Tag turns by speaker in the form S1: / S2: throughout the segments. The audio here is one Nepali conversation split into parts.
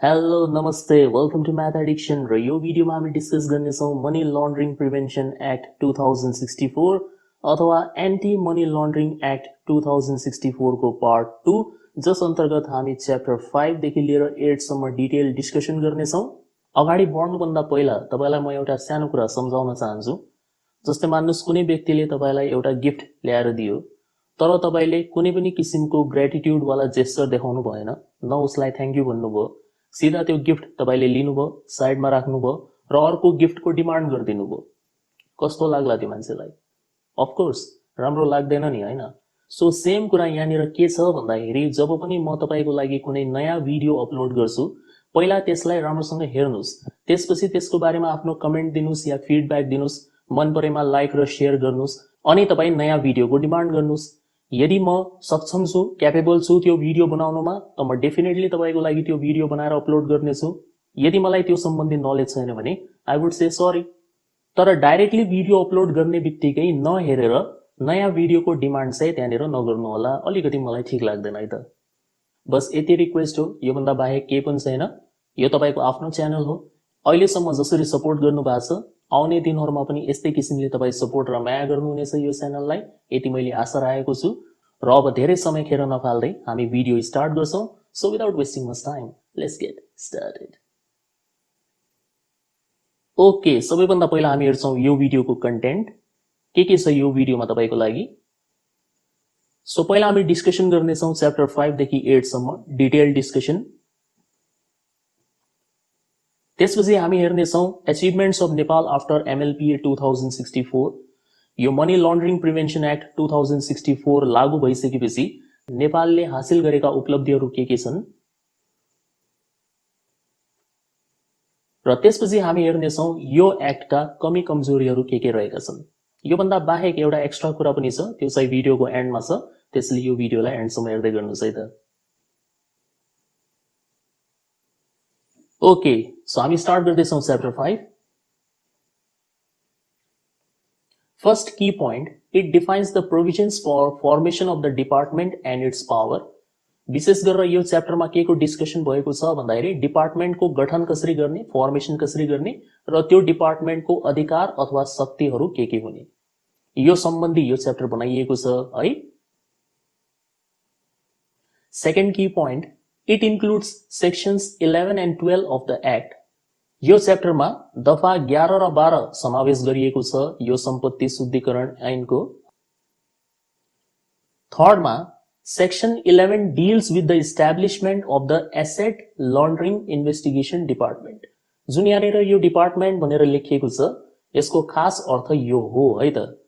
S1: हेलो नमस्ते वेलकम टु म्याथ एडिक्सन र यो भिडियोमा हामी डिस्कस गर्नेछौँ मनी लन्ड्रिङ प्रिभेन्सन एक्ट 2064 अथवा एन्टी मनी लन्ड्रिङ एक्ट 2064 को पार्ट 2 जस अन्तर्गत हामी च्याप्टर 5 देखि लिएर 8 सम्म डिटेल डिस्कसन गर्नेछौँ। अगाडि बढ्नुभन्दा पहिला तपाईलाई म एउटा सानो कुरा सम्झाउन चाहन्छु। जस्तै मान्नुस् कुनै व्यक्तिले तपाईलाई एउटा गिफ्ट ल्याएर दियो, तर तपाईले कुनै पनि किसिमको ग्रेटिट्युड वाला जेस्चर देखाउनु भएन, न उसलाई थ्यांक यू भन्नुभयो, सीधा त्यो गिफ्ट तपाईले लिनुभयो, साइडमा राख्नुभयो र अर्को गिफ्टको डिमान्ड गर्दिनुभयो। कस्तो लाग्ला त्यो मान्छेलाई? अफ कोर्स राम्रो लाग्दैन नि, हैन? सो सेम कुरा यहाँनिर के छ भन्दाखेरि जब पनि म तपाईको लागि कुनै नयाँ भिडियो अपलोड गर्छु, पहिला त्यसलाई राम्रोसँग हेर्नुस्, त्यसपछि त्यसको बारेमा आफ्नो कमेन्ट दिनुस् या फिडब्याक दिनुस्, मन परेमा लाइक र शेयर गर्नुस्, अनि तपाई नयाँ भिडियोको डिमान्ड गर्नुस्। यदि म सक्षम छु, क्यापेबल छु त्यो भिडियो बनाउनमा, त म डेफिनेटली तपाईको लागि त्यो भिडियो बनाएर अपलोड गर्नेछु। यदि मलाई त्यो सम्बन्धी नलेज छैन भने आई वुड से सरी। तर डाइरेक्टली भिडियो अपलोड गर्ने बित्तिकै नहेरेर नयाँ भिडियोको डिमान्ड चाहिँ त्यहाँनिर नगर्नु होला, अलिकति मलाई ठीक लाग्दैन है त। बस यति रिक्वेस्ट हो, यो भन्दा बाहेक केही पनि छैन। यो तपाईको आफ्नो च्यानल हो। अहिलेसम्म जसरी सपोर्ट गर्नु भएको छ, आउने दिनहरुमा पनि यस्तै किसिमले तपाई सपोर्ट र माया गर्नुहुनेछ यो च्यानललाई, यति मैले आशा राखेको छु। र अब धेरै समय खेर नफाल्दै हामी भिडियो स्टार्ट गर्छौं। So without wasting much time, let's get started. Okay, सबैभन्दा पहिला हामी हेर्छौं यो भिडियोको कन्टेन्ट के छ यो भिडियोमा तपाईको लागि। सो पहिला हामी डिस्कसन गर्नेछौं च्याप्टर 5 देखि 8 सम्म डिटेल डिस्कसन। त्यसपछि हामी हेर्नेछौं अचिभमेन्ट्स अफ नेपाल आफ्टर एमएलपीए 2064। यो मनी लन्ड्रिङ प्रिभेन्सन एक्ट 2064 लागू भइसकेपछि नेपालले हासिल गरेका उपलब्धिहरू के छन् र त्यसपछि हामी हेर्नेछौं यो एक्टका कमी कमजोरीहरू के रहेका छन्। यो भन्दा बाहेक एउटा एक्स्ट्रा कुरा पनि छ, त्यो चाहिँ भिडियोको एन्डमा छ, त्यसले यो भिडियोलाई एन्डसम्म हेर्दै गर्नुस् है त। ओके, सो हामी स्टार्ट गर्दैछौं chapter 5। First key point, it defines the provisions for formation of the department and its power. विशेष गरेर यो च्याप्टरमा के को डिस्कसन भएको छ भन्दाखेरि डिपार्टमेन्टको गठन कसरी गर्ने, फर्मेसन कसरी गर्ने र त्यो डिपार्टमेन्टको अधिकार अथवा शक्तिहरू के हुने, यो सम्बन्धी यो च्याप्टर बनाइएको छ है। Second key point, it includes sections 11 and 12 of the act. यो च्याप्टरमा दफा 11 र 12 समावेश गरिएको छ यो सम्पत्ति शुद्धिकरण ऐनको। थर्डमा section 11 deals with the establishment of the asset laundering investigation department. जुन यहाँनिर यो डिपार्टमेन्ट भनेर लेखिएको छ, यसको खास अर्थ यो हो है त।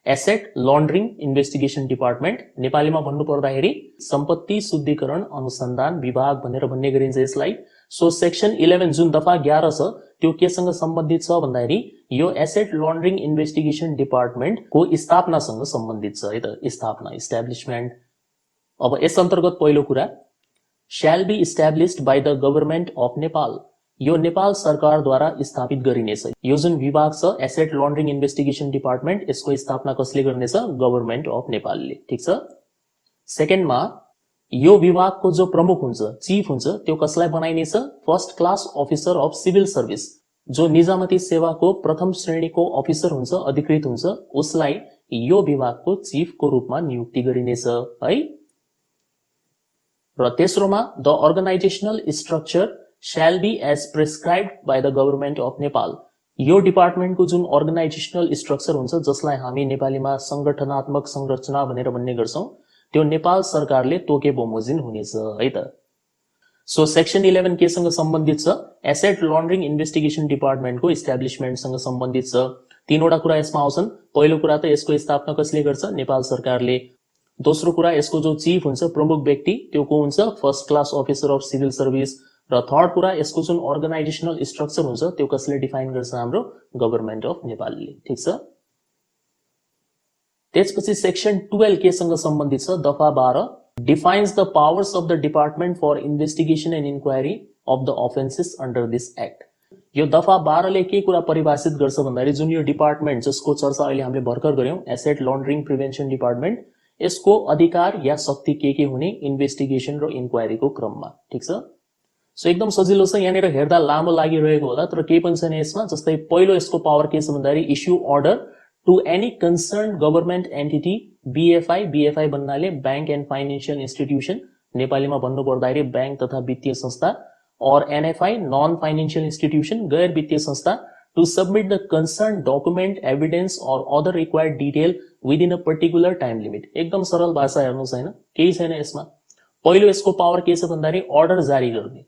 S1: एसेट लन्ड्रिङ इन्भेस्टिगेसन डिपार्टमेन्ट, नेपालीमा भन्नु पर्दाखेरि सम्पत्ति शुद्धिकरण अनुसन्धान विभाग भनेर भन्ने गरिन्छ यसलाई। सो सेक्सन 11 जुन दफा 11 छ त्यो केसँग सम्बन्धित छ भन्दाखेरि यो एसेट लन्ड्रिङ इन्भेस्टिगेसन डिपार्टमेन्ट को स्थापनासँग सम्बन्धित छ है त। स्थापना, इस्टाब्लिशमेन्ट। अब यस अन्तर्गत पहिलो कुरा, shall be established by the government of Nepal. यो नेपाल सरकारद्वारा स्थापित गरिनेछ। यो जुन विभाग छ एसेट लन्ड्रिङ इन्भेस्टिगेसन डिपार्टमेन्ट, यसको स्थापना कसले गर्नेछ? गभर्नमेन्ट अफ नेपालले, ठीक छ। सेकेन्डमा यो विभागको जो प्रमुख हुन्छ, चीफ हुन्छ, त्यो कसलाई बनाइनेछ? First class officer of civil service, जो निजामती सेवाको प्रथम श्रेणीको अफिसर हुन्छ, अधिकृत हुन्छ, उसलाई यो विभागको चीफको रूपमा नियुक्ति गरिनेछ है। र तेस्रोमा the organisational structure shall be as prescribed by the government of Nepal. यो डिपार्टमेन्टको जुन अर्गनाइजेसनल स्ट्रक्चर हुन्छ, जसलाई हामी नेपालीमा संगठनात्मक संरचना भनेर भन्ने गर्छौं, त्यो नेपाल सरकारले तोके बमोजिम हुनेछ है त। सो सेक्सन 11 केसँग सम्बन्धित छ? एसेट लन्ड्रिङ इन्भेस्टिगेसन डिपार्टमेन्टको इस्टाब्लिशमेन्टसँग सम्बन्धित छ। तीनवटा कुरा यसमा आउँछन्। पहिलो कुरा त यसको स्थापना कसले गर्छ? नेपाल सरकारले। दोस्रो कुरा, यसको जो चीफ हुन्छ, प्रमुख व्यक्ति, त्यो को हुन्छ? First class officer of civil service. र थर्ड कुरा, यसको जुन अर्गनाइजेसनल स्ट्रक्चर हुन्छ त्यो कसले डिफाइन गर्छ? हाम्रो गभर्नमेन्ट अफ नेपालले, ठीक छ। त्यसपछि सेक्सन 12 केसँग सम्बन्धित छ? दफा 12 defines the powers of the department for investigation and inquiry of the offences under this act. यो दफा 12 ले के कुरा परिभाषित गर्छ भन्दाखेरि जुन यो डिपार्टमेन्ट जसको चर्चा अहिले हामीले भर्खर गर्यौं, एसेट लन्ड्रिङ प्रिभेन्सन डिपार्टमेन्ट, यसको अधिकार या शक्ति के हुने? इन्भेस्टिगेसन र इन्क्वायरीको क्रममा, ठीक छ। सो एकदम सजिलो छ। यहाँनिर हेर्दा लामो लागिरहेको होला तर केही पनि छैन यसमा। जस्तै पहिलो यसको पावर के छ भन्दाखेरि issue order to any concern government entity BFI. BFI भन्नाले बैंक एन्ड फाइनेन्शियल इन्स्टिट्युसन, नेपालीमा भन्नु पर्दाखेरि बैंक तथा वित्तीय संस्था, और एनएफआई नन फाइनेन्शियल इन्स्टिट्युसन, गैर वित्तीय संस्था, to submit the concerned document, evidence or other required detail within a particular time limit। एकदम सरल भाषा हेर्नुहोस् हैन, केही छैन यसमा। पहिलो यसको पावर के छ भन्दाखेरि अर्डर जारी गर्ने,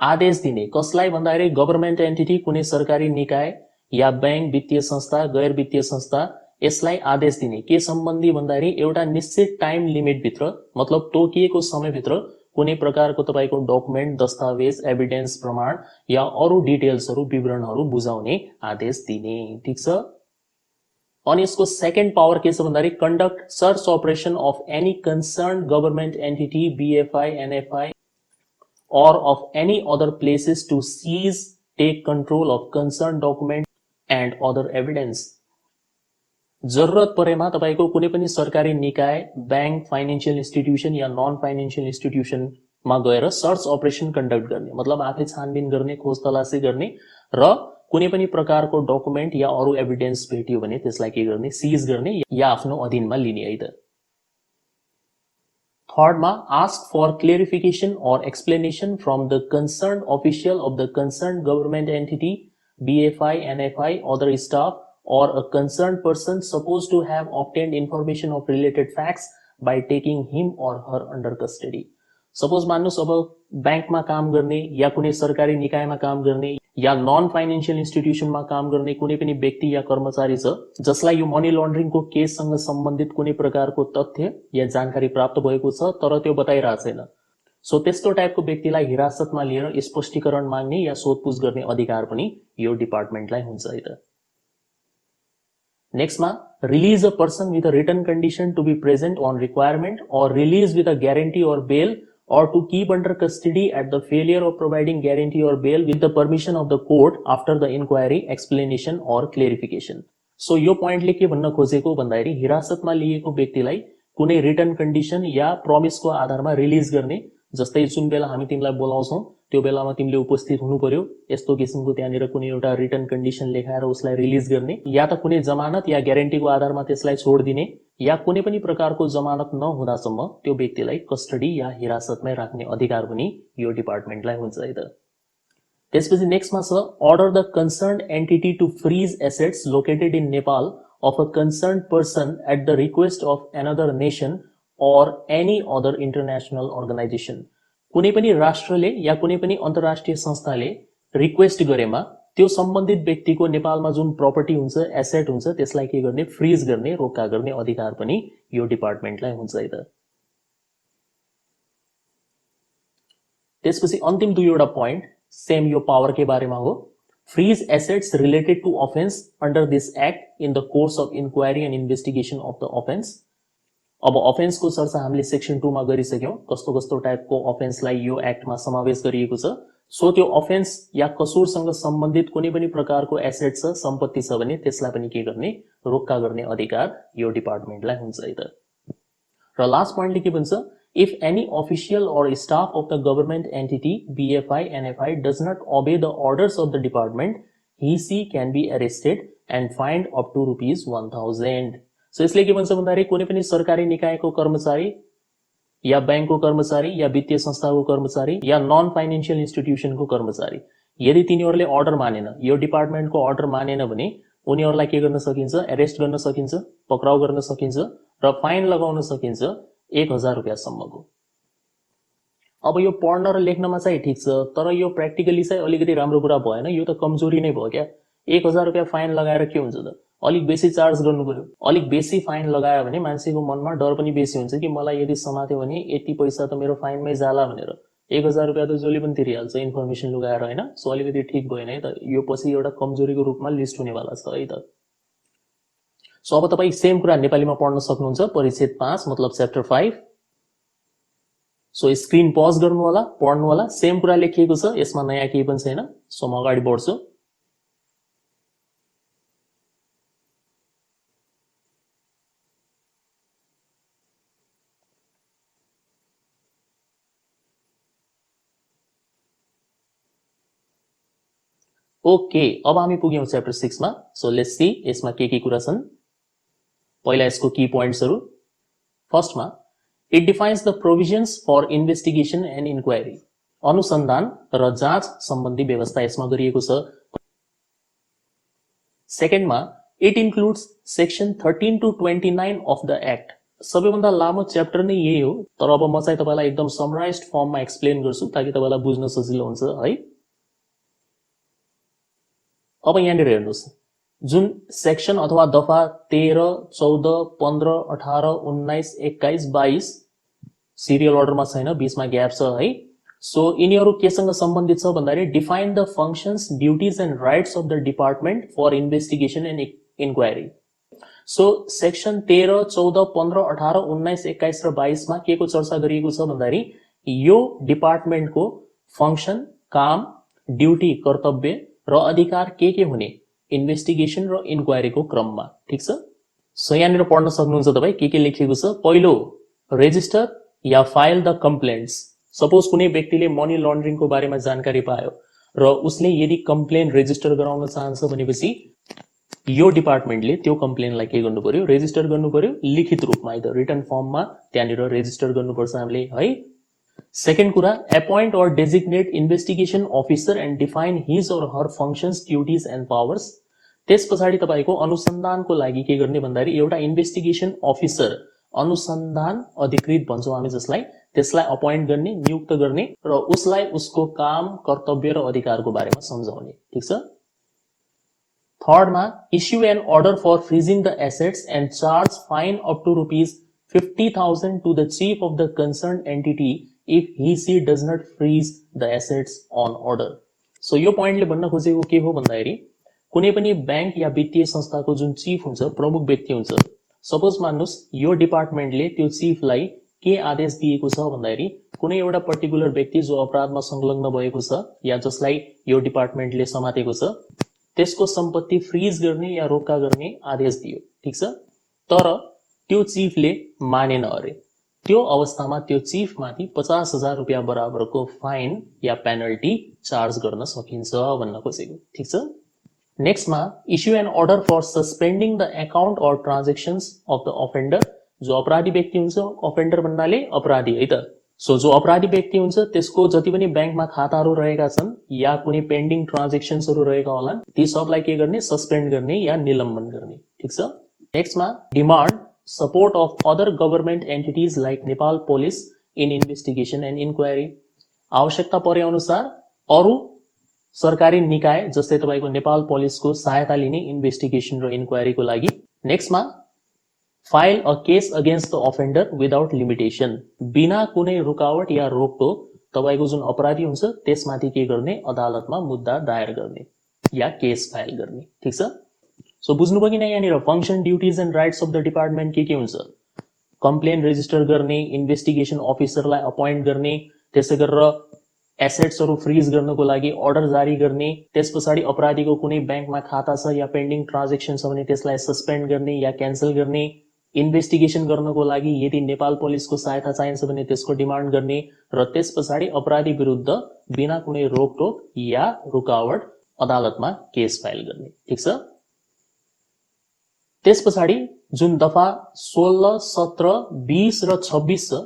S1: आदेश दिने। कसलाई भन्दाखेरि गभर्मेन्ट एन्टिटी, कुनै सरकारी निकाय या बैंक, वित्तीय संस्था, गैर वित्तीय संस्था, यसलाई आदेश दिने। के सम्बन्धी भन्दाखेरि एउटा निश्चित टाइम लिमिट भित्र, मतलब तोकिएको समयभित्र कुनै प्रकारको तपाईको डकुमेन्ट, दस्तावेज, एभिडेन्स, प्रमाण या अरू डिटेल्सहरू, विवरणहरू बुझाउने आदेश दिने। ठीक छ। अनि यसको सेकेन्ड पावर के छ भन्दाखेरि conduct search operation of any concern government entity BFI, NFI or of any other places to seize, take control of concerned document and other evidence। जरुरत परेमा तपाईको कुनै पनि सरकारी निकाय, बैंक, फाइनेन्शियल इन्स्टिट्युसन या नन फाइनेन्शियल इन्स्टिट्युसनमा गएर सर्च अपरेसन कन्डक्ट गर्ने, मतलब आफै छानबिन गर्ने, खोज तलासी गर्ने र कुनै पनि प्रकारको डकुमेन्ट या अरू एभिडेन्स भेटियो भने त्यसलाई के गर्ने, सिज गर्ने या आफ्नो अधीनमा लिने है त। थर्डमा आस्क फर क्लेरिफिकेसन और explanation from the concern official of the concern government entity BFI, NFI, other staff or a concerned person supposed to have obtained information of related facts by taking him or her under custody। Suppose मान्नुस् अब बैंकमा काम गर्ने या कुनै सरकारी निकायमा काम गर्ने या नन फाइनेन्शियल इन्स्टिट्युसनमा काम गर्ने कुनै पनि व्यक्ति या कर्मचारी छ जसलाई यो मनी लन्ड्रिङको केससँग सम्बन्धित कुनै प्रकारको तथ्य या जानकारी प्राप्त भएको छ तर त्यो बताइरहेको छैन। सो त्यस्तो टाइपको व्यक्तिलाई हिरासतमा लिएर स्पष्टीकरण माग्ने या सोधपुछ गर्ने अधिकार पनि यो डिपार्टमेन्टलाई हुन्छ है त। नेक्स्ट मा release a person with a written condition to be present on requirement or release with a guarantee or bail or to keep under custody at the failure of providing guarantee or bail with the permission of the court after the inquiry, explanation or clarification। So यो पोइन्टले के भन्न खोजेको भन्दाखेरि हिरासतमा लिएको व्यक्तिलाई कुनै रिटन कन्डिसन या प्रमिसको आधारमा रिलिज गर्ने। जस्तै जुन बेला हामी तिमीलाई बोलाउँछौं त्यो बेलामा तिमीले उपस्थित हुनु पर्यो, यस्तो किसिमको त्यहाँनिर कुनै एउटा रिटन कन्डिसन लेखाएर उसलाई रिलिज गर्ने, या त कुनै जमानत या ग्यारेन्टीको आधारमा त्यसलाई छोड दिने, या कुनै पनि प्रकारको जमानत नहुँदासम्म त्यो व्यक्तिलाई कस्टडी या हिरासतमै राख्ने अधिकार पनि यो डिपार्टमेन्टलाई हुन्छ है त। त्यसपछि नेक्स्टमा छ order the concerned entity to freeze assets located in Nepal of a concerned person at the request of another nation or any other international organisation. कुनै पनि राष्ट्रले या कुनै पनि अन्तर्राष्ट्रिय संस्थाले रिक्वेस्ट गरेमा त्यो सम्बन्धित व्यक्तिको नेपालमा जुन प्रपर्टी हुन्छ, एसेट हुन्छ, त्यसलाई के गर्ने, फ्रीज गर्ने, रोक्का गर्ने अधिकार पनि यो डिपार्टमेन्टलाई हुन्छ है त। त्यसपछि अन्तिम दुईवटा पोइन्ट सेम यो पावर के बारेमा हो। Freeze assets related to offence under this act in the course of inquiry and investigation of the offence. अब अफेन्सको चर्चा हामीले सेक्सन 2 मा गरिसक्यौं, कस्तो कस्तो टाइपको अफेन्सलाई यो एक्टमा समावेश गरिएको छ। सो त्यो अफेन्स या कसुरसँग सम्बन्धित कुनै पनि प्रकारको एसेट छ, सम्पत्ति छ भने त्यसलाई पनि के गर्ने, रोक्का गर्ने अधिकार यो डिपार्टमेन्टलाई हुन्छ है त। र लास्ट पोइन्टले के भन्छ, if any official or staff of the government entity BFI, NFI does not obey the orders of the department he she can be arrested and fined up to ₹1000। So यसले के भन्छ भन्दाखेरि कुनै पनि सरकारी निकायको कर्मचारी या बैंकको कर्मचारी या वित्तीय संस्थाको कर्मचारी या नन फाइनेन्शियल इन्स्टिट्युसनको कर्मचारी यदि तिनीहरूले अर्डर मानेन, यो डिपार्टमेन्टको अर्डर मानेन भने उनीहरूलाई के गर्न सकिन्छ, एरेस्ट गर्न सकिन्छ, पक्राउ गर्न सकिन्छ र फाइन लगाउन सकिन्छ ₹1000 अब यो पढ्न र लेख्नमा चाहिँ ठीक छ तर यो प्र्याक्टिकली चाहिँ अलिकति राम्रो कुरा भएन, यो त कमजोरी नै भयो क्या। ₹1000 फाइन लगाएर के हुन्छ त, अलिक बेसी चार्ज गर्नु पर्यो। अलिक बेसी फाइन लगायो भने मान्छेको मनमा डर पनि बेसी हुन्छ कि मलाई यदि समात्यो भने यति पैसा त मेरो फाइनमै जाला भनेर। ₹1000 त जसले पनि तिरिहाल्छ इन्फर्मेसन लगाएर हैन। सो अलिकति ठीक भएन है त, यो पछि एउटा कमजोरीको रूपमा लिस्ट हुनेवाला छ है त। सो अब तपाई सेम कुरा नेपालीमा पढ्न सक्नुहुन्छ, परिच्छेद 5 मतलब च्याप्टर 5। सो स्क्रिन पज गर्नु होला, पढ्नु होला, सेम कुरा लेखिएको छ, यसमा नयाँ केही पनि छैन। सो म अगाडि बढ्छु। ओके, अब हामी पुग्यौं च्याप्टर 6 मा। सो लेट्स सी यसमा के कुरा छन्। पहिला यसको की पोइन्ट्सहरु। फर्स्टमा it defines the provisions for investigation and inquiry. अनुसन्धान र जाँच सम्बन्धी व्यवस्था यसमा गरिएको छ। सेकेन्डमा it includes section 13 to 29 of the act. सबैभन्दा लामो च्याप्टर नै यही हो, तर अब म चाहिँ तपाईलाई एकदम समराइज्ड फर्ममा एक्सप्लेन गर्छु ताकि तपाईलाई बुझ्न सजिलो हुन्छ है। अब यहाँनिर हेर्नुस्, जुन सेक्सन अथवा दफा 13, 14, 15, 18, 19, 21, 22 सिरियल अर्डरमा छैन, बीचमा ग्याप छ है। सो यिनीहरू केसँग सम्बन्धित छ भन्दाखेरि define the functions, duties and rights of the department for investigation and inquiry. So section 13, 14, 15, 18, 19, 21 र 22 मा के को चर्चा गरिएको छ भन्दाखेरि यो डिपार्टमेन्टको फंक्शन, काम, ड्युटी, कर्तव्य र अधिकार के हुने इन्भेस्टिगेसन र इन्क्वायरीको क्रममा। ठीक छ। सो यहाँनिर पढ्न सक्नुहुन्छ तपाई के लेखिएको छ। पहिलो, रेजिस्टर या फाइल द कम्प्लेन्ट्स। सपोज कुनै व्यक्तिले मनी लन्ड्रिङको बारेमा जानकारी पायो र उसले यदि कम्प्लेन रेजिस्टर गराउन चाहन्छ भनेपछि यो डिपार्टमेन्टले त्यो कम्प्लेनलाई के गर्नु पर्यो, रेजिस्टर गर्नु पर्यो लिखित रूपमा, इदर रिटन फर्ममा त्यहाँनिर रेजिस्टर गर्नुपर्छ हामीले है। सेकेन्ड कुरा, एपोइन्ट और designate investigation officer and define his और her functions, duties and powers. त्यसपछाडि तपाईको अनुसन्धानको लागि के गर्ने भन्दाखेरि एउटा इन्भेस्टिगेसन अफिसर, अनुसन्धान अधिकृत भन्छौं हामी जसलाई, त्यसलाई अपोइन्ट गर्ने, नियुक्त गर्ने र उसलाई उसको काम, कर्तव्य र अधिकारको बारेमा सम्झाउने। ठीक छ। थर्डमा issue an order for freezing the assets and charge fine up to ₹50,000 to the chief of the concern entity if he she does not freeze the assets on order। so यो पोइन्टले भन्न खोजेको के हो भन्दाखेरि कुनै पनि बैंक या वित्तीय संस्थाको जुन चीफ हुन्छ, प्रमुख व्यक्ति हुन्छ, सपोज मान्नुस् यो डिपार्टमेन्टले त्यो चीफलाई के आदेश दिएको छ भन्दाखेरि कुनै एउटा पर्टिकुलर व्यक्ति जो अपराधमा संलग्न भएको छ या जसलाई यो डिपार्टमेन्टले समातेको छ त्यसको सम्पत्ति फ्रीज गर्ने या रोक्का गर्ने आदेश दियो। ठीक छ। तर त्यो चीफले मानेन अरे, त्यो अवस्थामा त्यो चीफ माथि 50,000 रुपैयाँ बराबरको फाइन या पेनल्टी चार्ज गर्न सकिन्छ भन्न खोजेको। ठीक छ। नेक्स्टमा issue an order for suspending the account और ट्रान्जेक्सन्स अफ द अफेन्डर। जो अपराधी व्यक्ति हुन्छ, अफेन्डर भन्नाले अपराधी है त। सो जो अपराधी व्यक्ति हुन्छ त्यसको जति पनि बैंकमा खाताहरू रहेका छन् या कुनै पेन्डिङ ट्रान्जेक्सन्सहरू रहेका होलान् ती सबलाई के गर्ने, सस्पेन्ड गर्ने या निलम्बन गर्ने। ठीक छ। नेक्स्टमा demand support of other government entities like Nepal Police in investigation and inquiry। आवश्यकता परे अनुसार अरु सरकारी निकाय जस्तै तपाईको नेपाल पुलिसको सहायता लिने इन्भेस्टिगेसन र इन्क्वायरीको लागि। नेक्स्टमा file a case against the offender without limitation. बिना कुनै रुकावट या रोकटोक तपाईको जुन अपराधी हुन्छ त्यसमाथि के गर्ने, अदालतमा मुद्दा दायर गर्ने या केस फाइल गर्ने। ठीक छ। सो बुझ्नुभयो कि नै यहाँनिर function, duties and rights of the department के हुन्छ। कम्प्लेन रेजिस्टर गर्ने, इन्भेस्टिगेसन अफिसरलाई अपोइन्ट गर्ने, त्यसै गरेर एसेट्सहरु फ्रीज गर्नको लागि अर्डर जारी गर्ने, त्यसपछाडि अपराधीको कुनै बैंकमा खाता छ या पेन्डिङ ट्रान्जेक्सन छ भने त्यसलाई सस्पेन्ड गर्ने या क्यान्सल गर्ने, इन्भेस्टिगेसन गर्नको लागि यदि नेपाल पुलिसको सहायता चाहिन्छ भने त्यसको डिमान्ड गर्ने र त्यसपछाडि अपराधी विरुद्ध बिना कुनै रोकटोक या रुकावट अदालतमा केस फाइल गर्ने। ठीक छ। त्यसपछाडि जुन दफा 16, 17, 20 र 26 छ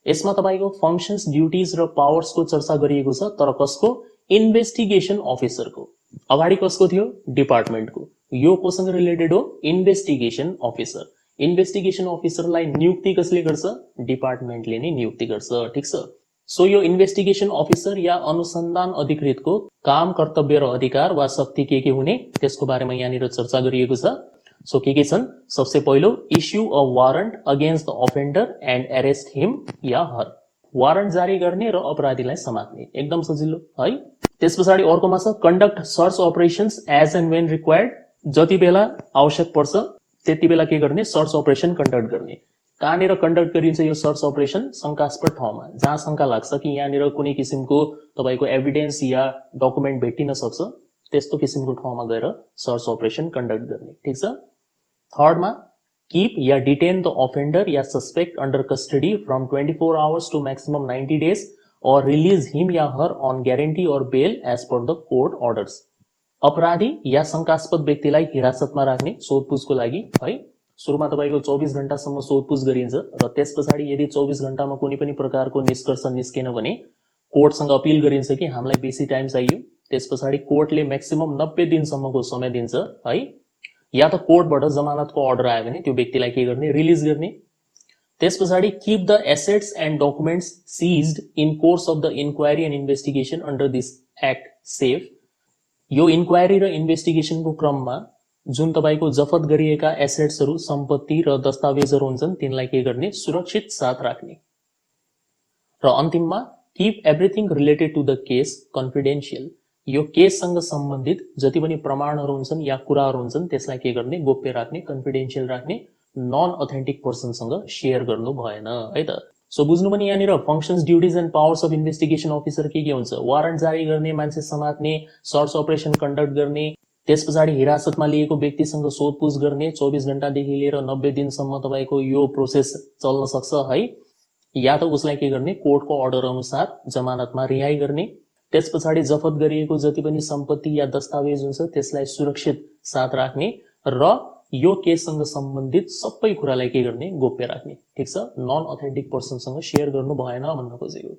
S1: यसमा तपाईको फंक्शन्स, ड्युटीज र पावर्सको चर्चा गरिएको छ, तर कसको, इन्भेस्टिगेसन अफिसरको। अगाडि कसको थियो, डिपार्टमेन्टको। यो कोसँग रिलेटेड हो, इन्भेस्टिगेसन अफिसर। इन्भेस्टिगेसन अफिसरलाई नियुक्ति कसले गर्छ, डिपार्टमेन्टले नै नियुक्ति गर्छ। ठीक छ। सो यो इन्भेस्टिगेसन अफिसर या अनुसन्धान अधिकृतको काम, कर्तव्य र अधिकार वा शक्ति के हुने त्यसको बारेमा यहाँनिर चर्चा गरिएको छ। सो के छन्, सबसे पहिलो issue a warrant against the offender and arrest him या हर। वारन्ट जारी गर्ने र अपराधीलाई समात्ने, एकदम सजिलो है। त्यसपछाडि अर्कोमा छ conduct search operations as and when required. जति बेला आवश्यक पर्छ त्यति बेला के गर्ने, सर्च अपरेसन कन्डक्ट गर्ने। कहाँनिर कन्डक्ट गरिन्छ यो सर्च अपरेसन, शंकास्पद ठाउँमा, जहाँ शंका लाग्छ कि यहाँनिर कुनै किसिमको तपाईको एभिडेन्स या डकुमेन्ट भेटिन सक्छ त्यस्तो किसिमको ठाउँमा गएर सर्च अपरेसन कन्डक्ट गर्ने। ठीक छ। थर्डमा कीप या डिटेन द अफेन्डर या suspect under custody from 24 hours to maximum 90 days or release him या her on guarantee or bail as per the court orders. अपराधी या शंकास्पद व्यक्तिलाई हिरासतमा राख्ने सोधपुछको लागि है। सुरुमा तपाईको 24 घण्टासम्म सोधपुछ गरिन्छ र त्यसपछि यदि 24 घण्टामा कुनै पनि प्रकारको निष्कर्ष निस्केन भने कोर्टसँग अपिल गरिन्छ कि हामीलाई बेसी टाइम चाहियो। त्यसपछि कोर्टले म्याक्सिमम 90 दिनसम्मको समय दिन्छ है। या त कोर्टबाट जमानतको अर्डर आयो भने त्यो व्यक्तिलाई के गर्ने, रिलिज गर्ने। त्यसपछि keep the assets and documents seized in course of the inquiry and investigation under this act safe. यो इन्क्वायरी र इन्भेस्टिगेसनको क्रममा जुन तपाईको जफत गरिएका एसेट्सहरू, सम्पत्ति र दस्तावेजहरू हुन्छन् तिनलाई के गर्ने, सुरक्षित साथ राख्ने। र अन्तिममा keep everything related to the case confidential. यो केससँग सम्बन्धित जति पनि प्रमाणहरू हुन्छन् या कुराहरू हुन्छन् त्यसलाई के गर्ने, गोप्य राख्ने, कन्फिडेन्शियल राख्ने, नन अथेन्टिक पर्सनसँग सेयर गर्नु भएन है त। सो बुझ्नु पनि यहाँनिर functions, duties and powers of investigation officer के हुन्छ, वारन्ट जारी गर्ने, मान्छे समात्ने, सर्च अपरेसन कन्डक्ट गर्ने, त्यसपछि हिरासतमा लिएको व्यक्तिसँग सोधपुछ गर्ने, 24 घण्टादेखि लिएर 90 दिनसम्म तपाईको यो प्रोसेस चल्न सक्छ है। या त उसलाई के गर्ने, कोर्टको अर्डर अनुसार जमानतमा रिहाई गर्ने। त्यसपछि जफत गरिएको जति पनि सम्पत्ति या दस्तावेज हुन्छ त्यसलाई सुरक्षित साथ राख्ने र यो केससँग सम्बन्धित सबै कुरालाई के गर्ने, गोप्य राख्ने। ठीक छ, नन अथेन्टिक पर्सनसँग सेयर गर्नु भएन भन्न खोजेको।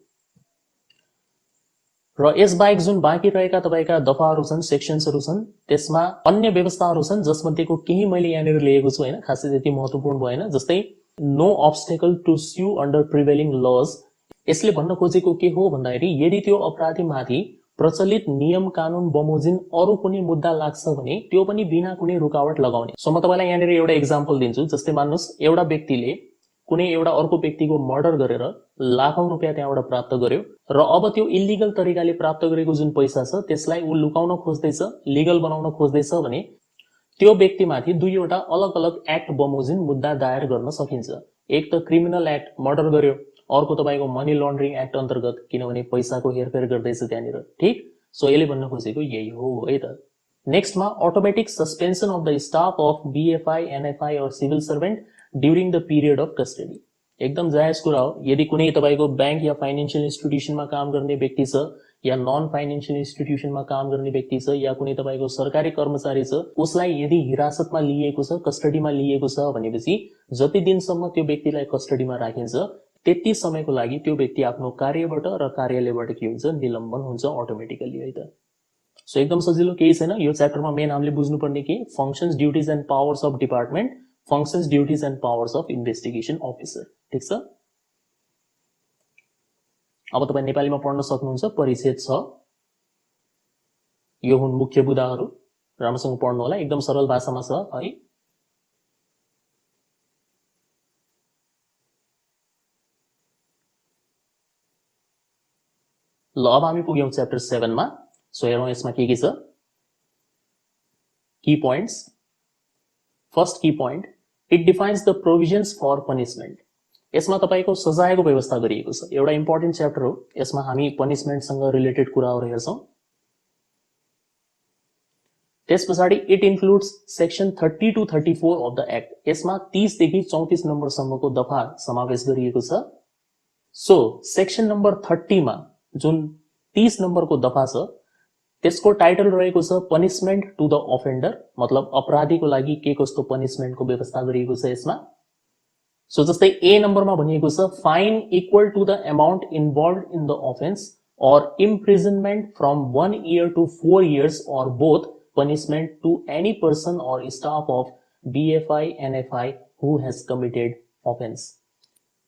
S1: र यसबाहेक जुन बाँकी रहेका तपाईका दफाहरू छन्, सेक्सन्सहरू छन्, त्यसमा अन्य व्यवस्थाहरू छन् जसमध्येको केही मैले यहाँनिर लिएको छु हैन, खासै त्यति महत्त्वपूर्ण भएन। जस्तै नो अब्स्टेकल टु स्यु अन्डर प्रिभेलिङ लज। यसले भन्न खोजेको के हो भन्दाखेरि यदि त्यो अपराधीमाथि प्रचलित नियम कानुन बमोजिम अरू कुनै मुद्दा लाग्छ भने त्यो पनि बिना कुनै रुकावट लगाउने। सो म तपाईलाई यहाँनिर एउटा एक्जाम्पल दिन्छु। जस्तै मान्नुस् एउटा व्यक्तिले कुनै एउटा अर्को व्यक्तिको मर्डर गरेर लाखौं रुपियाँ त्यहाँबाट प्राप्त गर्यो र अब त्यो इलिगल तरिकाले प्राप्त गरेको जुन पैसा छ त्यसलाई उ लुकाउन खोज्दैछ, लिगल बनाउन खोज्दैछ भने त्यो व्यक्तिमाथि दुईवटा अलग अलग एक्ट बमोजिम मुद्दा दायर गर्न सकिन्छ। एक त क्रिमिनल एक्ट, मर्डर गर्यो, अर्को तपाईको मनी लन्ड्रिङ एक्ट अन्तर्गत, किनभने पैसाको हेरफेर गर्दैछ त्यहाँनिर। ठीक, सो यसले भन्न खोजेको यही हो है त। नेक्स्टमा automatic suspension of the staff of BFI, NFI और civil servant during the period of custody. एकदम जायज कुरा हो। यदि कुनै तपाईको बैंक या फाइनेन्शियल इन्स्टिट्युसनमा काम गर्ने व्यक्ति छ या नन फाइनेन्शियल इन्स्टिट्युसनमा काम गर्ने व्यक्ति छ या कुनै तपाईको सरकारी कर्मचारी छ, उसलाई यदि हिरासतमा लिएको छ, कस्टडीमा लिएको छ भनेपछि जति दिनसम्म त्यो व्यक्तिलाई कस्टडीमा राखिन्छ त्यति समयको लागि त्यो व्यक्ति आफ्नो कार्यबाट र कार्यालयबाट के हुन्छ, निलम्बन हुन्छ अटोमेटिकली है त। सो एकदम सजिलो, केही छैन। यो च्याप्टरमा मेन हामीले बुझ्नुपर्ने के, functions, duties and powers of department, functions, duties and powers of investigation officer. ठीक छ, अब तपाईं नेपालीमा पढ्न सक्नुहुन्छ। परिच्छेद 6 यो हुन् मुख्य बुदाहरू। राम्रोसँग पढ्नु होला, एकदम सरल भाषामा छ है। ल अब हामी पुग्यौं च्याप्टर 7 मा। सो हेरौं यसमा के छ। Key points. First key point, it defines the provisions for punishment. यसमा तपाईको सजायको व्यवस्था गरिएको छ। एउटा इम्पोर्टेन्ट च्याप्टर हो, यसमा हामी पनिशमेन्टसँग रिलेटेड कुराहरू हेर्छौं। त्यसपछि it includes section 30 to 34 of the act. यसमा 30 देखि 34 नम्बरसम्मको दफा समावेश गरिएको छ। सो सेक्सन नम्बर 30 मा जुन 30 नम्बरको दफा छ त्यसको टाइटल रहेको छ पनिशमेन्ट टु द अफेन्डर, मतलब अपराधीको लागि के कस्तो पनिशमेन्टको व्यवस्था गरिएको छ यसमा। सो जस्तै ए नम्बरमा भनिएको छ fine equal to the amount involve in the offence और imprisonment from 1 year to 4 years और both punishment to any person और staff of BFI, NFI who has committed offence.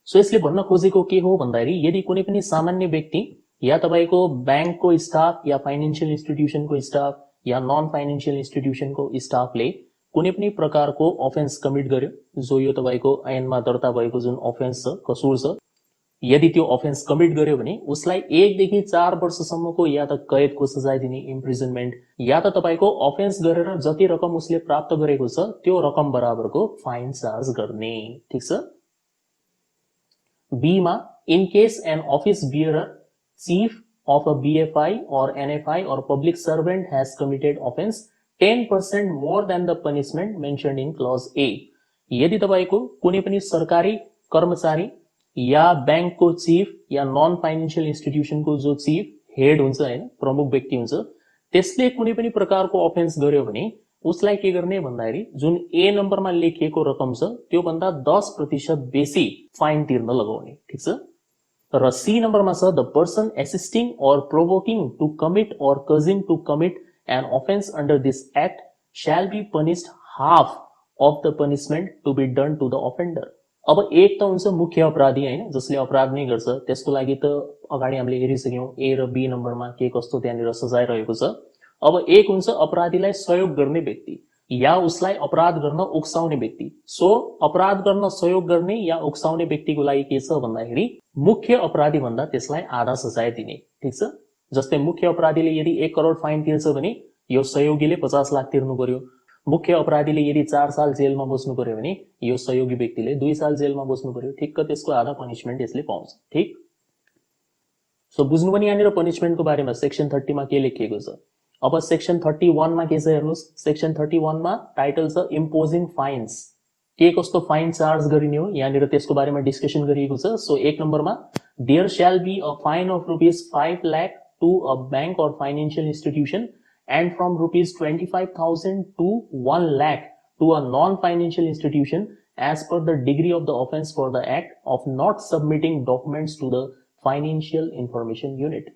S1: So यसले भन्न खोजेको के हो भन्दाखेरि यदि कुनै पनि सामान्य व्यक्ति या तपाईको बैंकको स्टाफ या फाइनेन्शियल इन्स्टिट्युसनको स्टाफ या नन फाइनेन्शियल इन्स्टिट्युसनको स्टाफले कुनै पनि प्रकारको अफेन्स कमिट गर्यो, जो यो तपाईको ऐनमा दर्ता भएको जुन अफेन्स छ, कसुर छ, यदि त्यो अफेन्स कमिट गर्यो भने उसलाई 1 देखि 4 वर्षसम्मको या त कैदको सजाय दिने, इम्प्रिजनमेन्ट, या त तपाईको अफेन्स गरेर जति रकम उसले प्राप्त गरेको छ त्यो रकम बराबरको फाइन चार्ज गर्ने। ठीक छ। बी मा in case an office bearer, chief of a BFI or NFI or public servant has committed offense 10% more than the punishment mentioned in clause A। यदि तपाईको कुनै पनि सरकारी कर्मचारी या बैंकको चीफ या नन फाइनेन्शियल इन्स्टिट्युसनको जो चीफ हेड हुन्छ हैन, प्रमुख व्यक्ति हुन्छ, त्यसले कुनै पनि प्रकारको अफेन्स गर्यो भने उसलाई के गर्ने भन्दाखेरि जुन ए नम्बरमा लेखिएको रकम छ त्यो भन्दा 10% बेसी फाइन तिर्न लगाउने, ठीक छ। र सी नम्बरमा छ the person assisting or provoking to commit or causing to commit an offence under this act shall be punished half of the punishment to be done to the offender। अब एक त हुन्छ मुख्य अपराधी हैन, जसले अपराध नै गर्छ, त्यसको लागि त अगाडि हामीले हेरिसक्यौं ए र बी नम्बरमा के कस्तो त्यहाँनिर सजाय रहेको छ। अब एक हुन्छ अपराधीलाई सहयोग गर्ने व्यक्ति या उसलाई अपराध गर्न उक्साउने व्यक्ति। सो अपराध गर्न सहयोग गर्ने या उक्साउने व्यक्तिको लागि के छ भन्दाखेरि मुख्य अपराधी भन्दा त्यसलाई आधा सजाय दिने, ठीक छ। जस्तै मुख्य अपराधीले यदि 1 करोड फाइन तिर्छ भने यो सहयोगीले 50 लाख तिर्नु पर्यो। मुख्य अपराधीले यदि 4 साल जेलमा बस्नु पर्यो भने यो सहयोगी व्यक्तिले 2 साल जेलमा बस्नु पर्यो। ठिक्क त्यसको आधा पनिशमेन्ट यसले पाउँछ, ठीक। सो बुझ्नु पनि यहाँनिर पनिशमेन्टको बारेमा सेक्सन 30 मा के लेखिएको छ। अब सेक्सन 31 मा के छ हेर्नुस्। सेक्सन 31 मा टाइटल छ इम्पोजिङ फाइन्स। के कस्तो फाइन चार्ज गरिने हो यहाँनिर त्यसको बारेमा डिस्कसन गरिएको छ। सो 1 नम्बरमा there shall be a fine of ₹5 lakh to a bank or financial institution and from ₹25,000 to 1 lakh to a non-financial institution as per the degree of the offense for the act of not submitting documents to the financial information unit।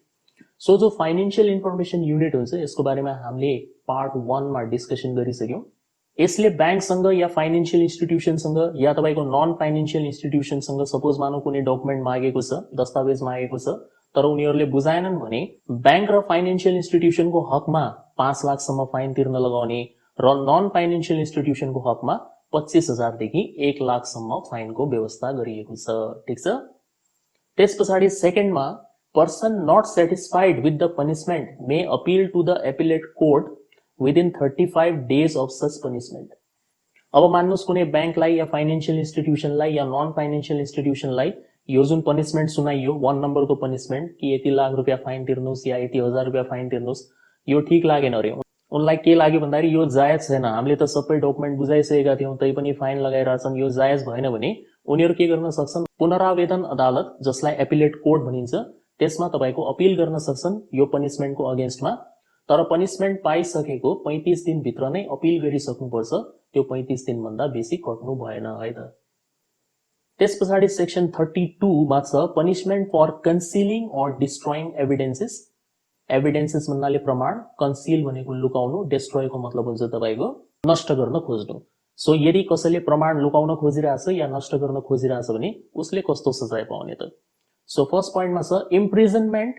S1: So जो financial information unit हुन्छ यसको बारेमा हामीले पार्ट 1 मा डिस्कसन गरिसक्यौं। यसले बैंकसँग या फाइनेन्शियल इन्स्टिट्युसनसँग या तपाईको नन फाइनेन्शियल इन्स्टिट्युसनसँग सपोज मानौ कुनै डकुमेन्ट मागेको छ, दस्तावेज मागेको छ, तर उनीहरूले बुझाएनन् भने बैंक र फाइनेन्शियल इन्स्टिट्युसनको हकमा 5 लाख सम्म फाइन तिर्न लगाउने र नन फाइनेन्शियल इन्स्टिट्युसनको हकमा 25,000 देखि 1 लाख सम्म फाइनको व्यवस्था गरिएको छ, ठीक छ। त्यसपछि सेकेन्डमा person not satisfied with the punishment may appeal to the appellate court within 35 days of such punishment. अब मान्नुस् कुनै बैंकलाई या फाइनेन्शियल इन्स्टिट्युसनलाई या नन फाइनेन्शियल इन्स्टिट्युसनलाई यो जुन पनिशमेन्ट सुनाइयो 1 नम्बरको पनिशमेन्ट कि यति लाख रुपैयाँ फाइन तिर्नुस् या यति हजार रुपैयाँ फाइन तिर्नुस्, यो ठीक लागेन अरे। उनलाई के लाग्यो भन्दाखेरि यो जायज छैन, हामीले त सबै डकुमेन्ट बुझाइसकेका थियौं तै पनि फाइन लगाइरहेछन्, यो जायज भएन भने उनीहरू के गर्न सक्छन्, पुनरावेदन अदालत जसलाई एपिलेट कोर्ट भनिन्छ त्यसमा तपाईको अपिल गर्न सक्छन् यो पनिशमेन्टको अगेन्स्टमा। तर पनिशमेन्ट पाइसकेको 35 दिन भित्र नै अपिल गरिसक्नुपर्छ, त्यो 35 दिन भन्दा बेसी कट्नु भएन है त। त्यसपछि सेक्सन 32 मा छ punishment for concealing or destroying evidences. Evidences भन्नाले प्रमाण, कन्सिल भनेको लुकाउनु, डिस्ट्रोयको मतलब हुन्छ तपाईको नष्ट गर्न खोज्नु। सो यदि कसैले प्रमाण लुकाउन खोजिरहेछ या नष्ट गर्न खोजिरहेछ भने उसले कस्तो सजाय पाउने त। सो फर्स्ट पोइन्टमा छ imprisonment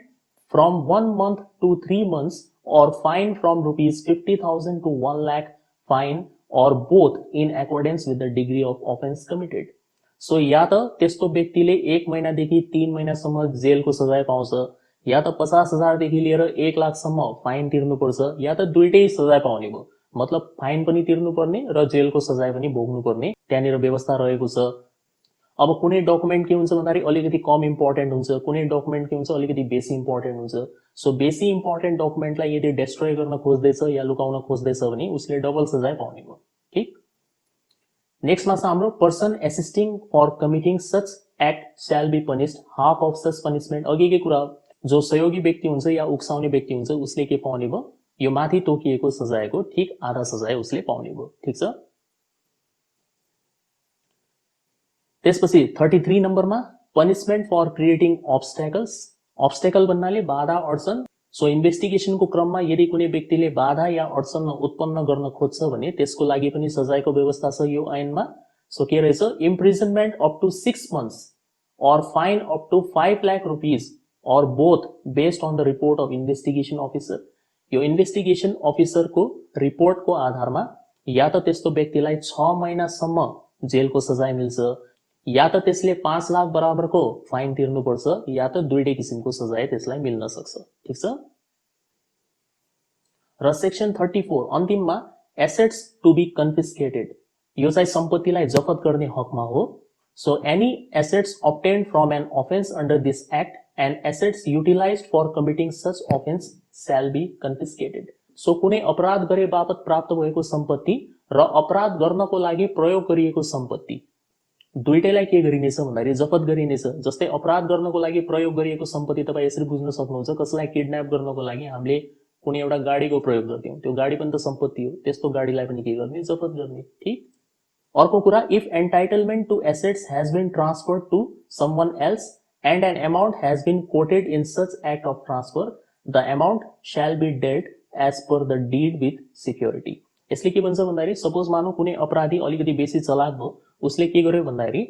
S1: from 1 month to 3 months or fine from ₹50,000 to 1 lakh fine or both in accordance with the degree of offense committed। So या त त्यस्तो व्यक्तिले 1 महिनादेखि 3 महिनासम्म जेलको सजाय पाउँछ या त 50,000 देखि लिएर 1 लाखसम्म फाइन तिर्नुपर्छ या त दुईटै सजाय पाउने भयो। मतलब फाइन पनि तिर्नुपर्ने र जेलको सजाय पनि भोग्नुपर्ने त्यहाँनिर व्यवस्था रहेको छ। अब कुनै डकुमेन्ट के हुन्छ भन्दाखेरि अलिकति कम इम्पोर्टेन्ट हुन्छ, कुनै डकुमेन्ट के हुन्छ अलिकति बेसी इम्पोर्टेन्ट हुन्छ। सो बेसी इम्पोर्टेन्ट डकुमेन्टलाई यदि डिस्ट्रोय गर्न खोज्दैछ या लुकाउन खोज्दैछ भने उसले डबल सजाय पाउने भयो, ठीक। नेक्स्टमा छ हाम्रो person assisting for committing such act shall be punished half of such punishment. अघिकै कुरा जो सहयोगी व्यक्ति हुन्छ या उक्साउने व्यक्ति हुन्छ उसले के पाउने भयो, यो माथि तोकिएको सजायको ठीक आधा सजाय उसले पाउने भयो, ठीक छ। त्यसपछि 33 नम्बरमा पनिशमेन्ट फर क्रिएटिङ अब्स्ट्याकल्स। अब्स्ट्याकल भन्नाले बाधा अडचन। सो इन्भेस्टिगेसनको क्रममा यदि कुनै व्यक्तिले बाधा या अडचन उत्पन्न गर्न खोज्छ भने त्यसको लागि पनि सजायको व्यवस्था छ यो ऐनमा। सो के रहेछ, इम्प्रिजनमेन्ट अप टु 6 months और fine up to 5 lakh rupees और both based on the report of investigation officer. यो इन्भेस्टिगेसन अफिसरको रिपोर्टको आधारमा या त त्यस्तो व्यक्तिलाई 6 महिनासम्म जेलको सजाय मिल्छ या त त्यसले 5 लाख बराबरको फाइन तिर्नुपर्छ या त दुईटै किसिमको सजाय त्यसलाई मिल्न सक्छ, ठीक छ। र सेक्सन 34 अन्तिममा एसेट्स टु बी कन्फिस्केटेड। यो चाहिँ सम्पत्तिलाई जफत गर्ने हकमा हो। So any assets obtained from an offense under this act and assets utilized for committing such offense shall be confiscated। So कुनै अपराध गरे बापत प्राप्त भएको सम्पत्ति र अपराध गर्नको लागि प्रयोग गरिएको सम्पत्ति दुईटैलाई के गरिनेछ भन्दाखेरि जफत गरिनेछ। जस्तै अपराध गर्नको लागि प्रयोग गरिएको सम्पत्ति तपाईं यसरी बुझ्न सक्नुहुन्छ, कसैलाई किडन्याप गर्नको लागि हामीले कुनै एउटा गाडीको प्रयोग गर्दियौँ, त्यो गाडी पनि त सम्पत्ति हो, त्यस्तो गाडीलाई पनि के गर्ने, जफत गर्ने। ठीक। अर्को कुरा, if entitlement to assets has been transferred to someone else and an amount has been quoted in such act of transfer, the amount shall be dealt as per the deed with security. यसले के भन्छ भन्दाखेरि, सपोज मानौ कुनै अपराधी अलिकति बेसी चलाक भयो, उसले के गर्यो भन्दाखेरि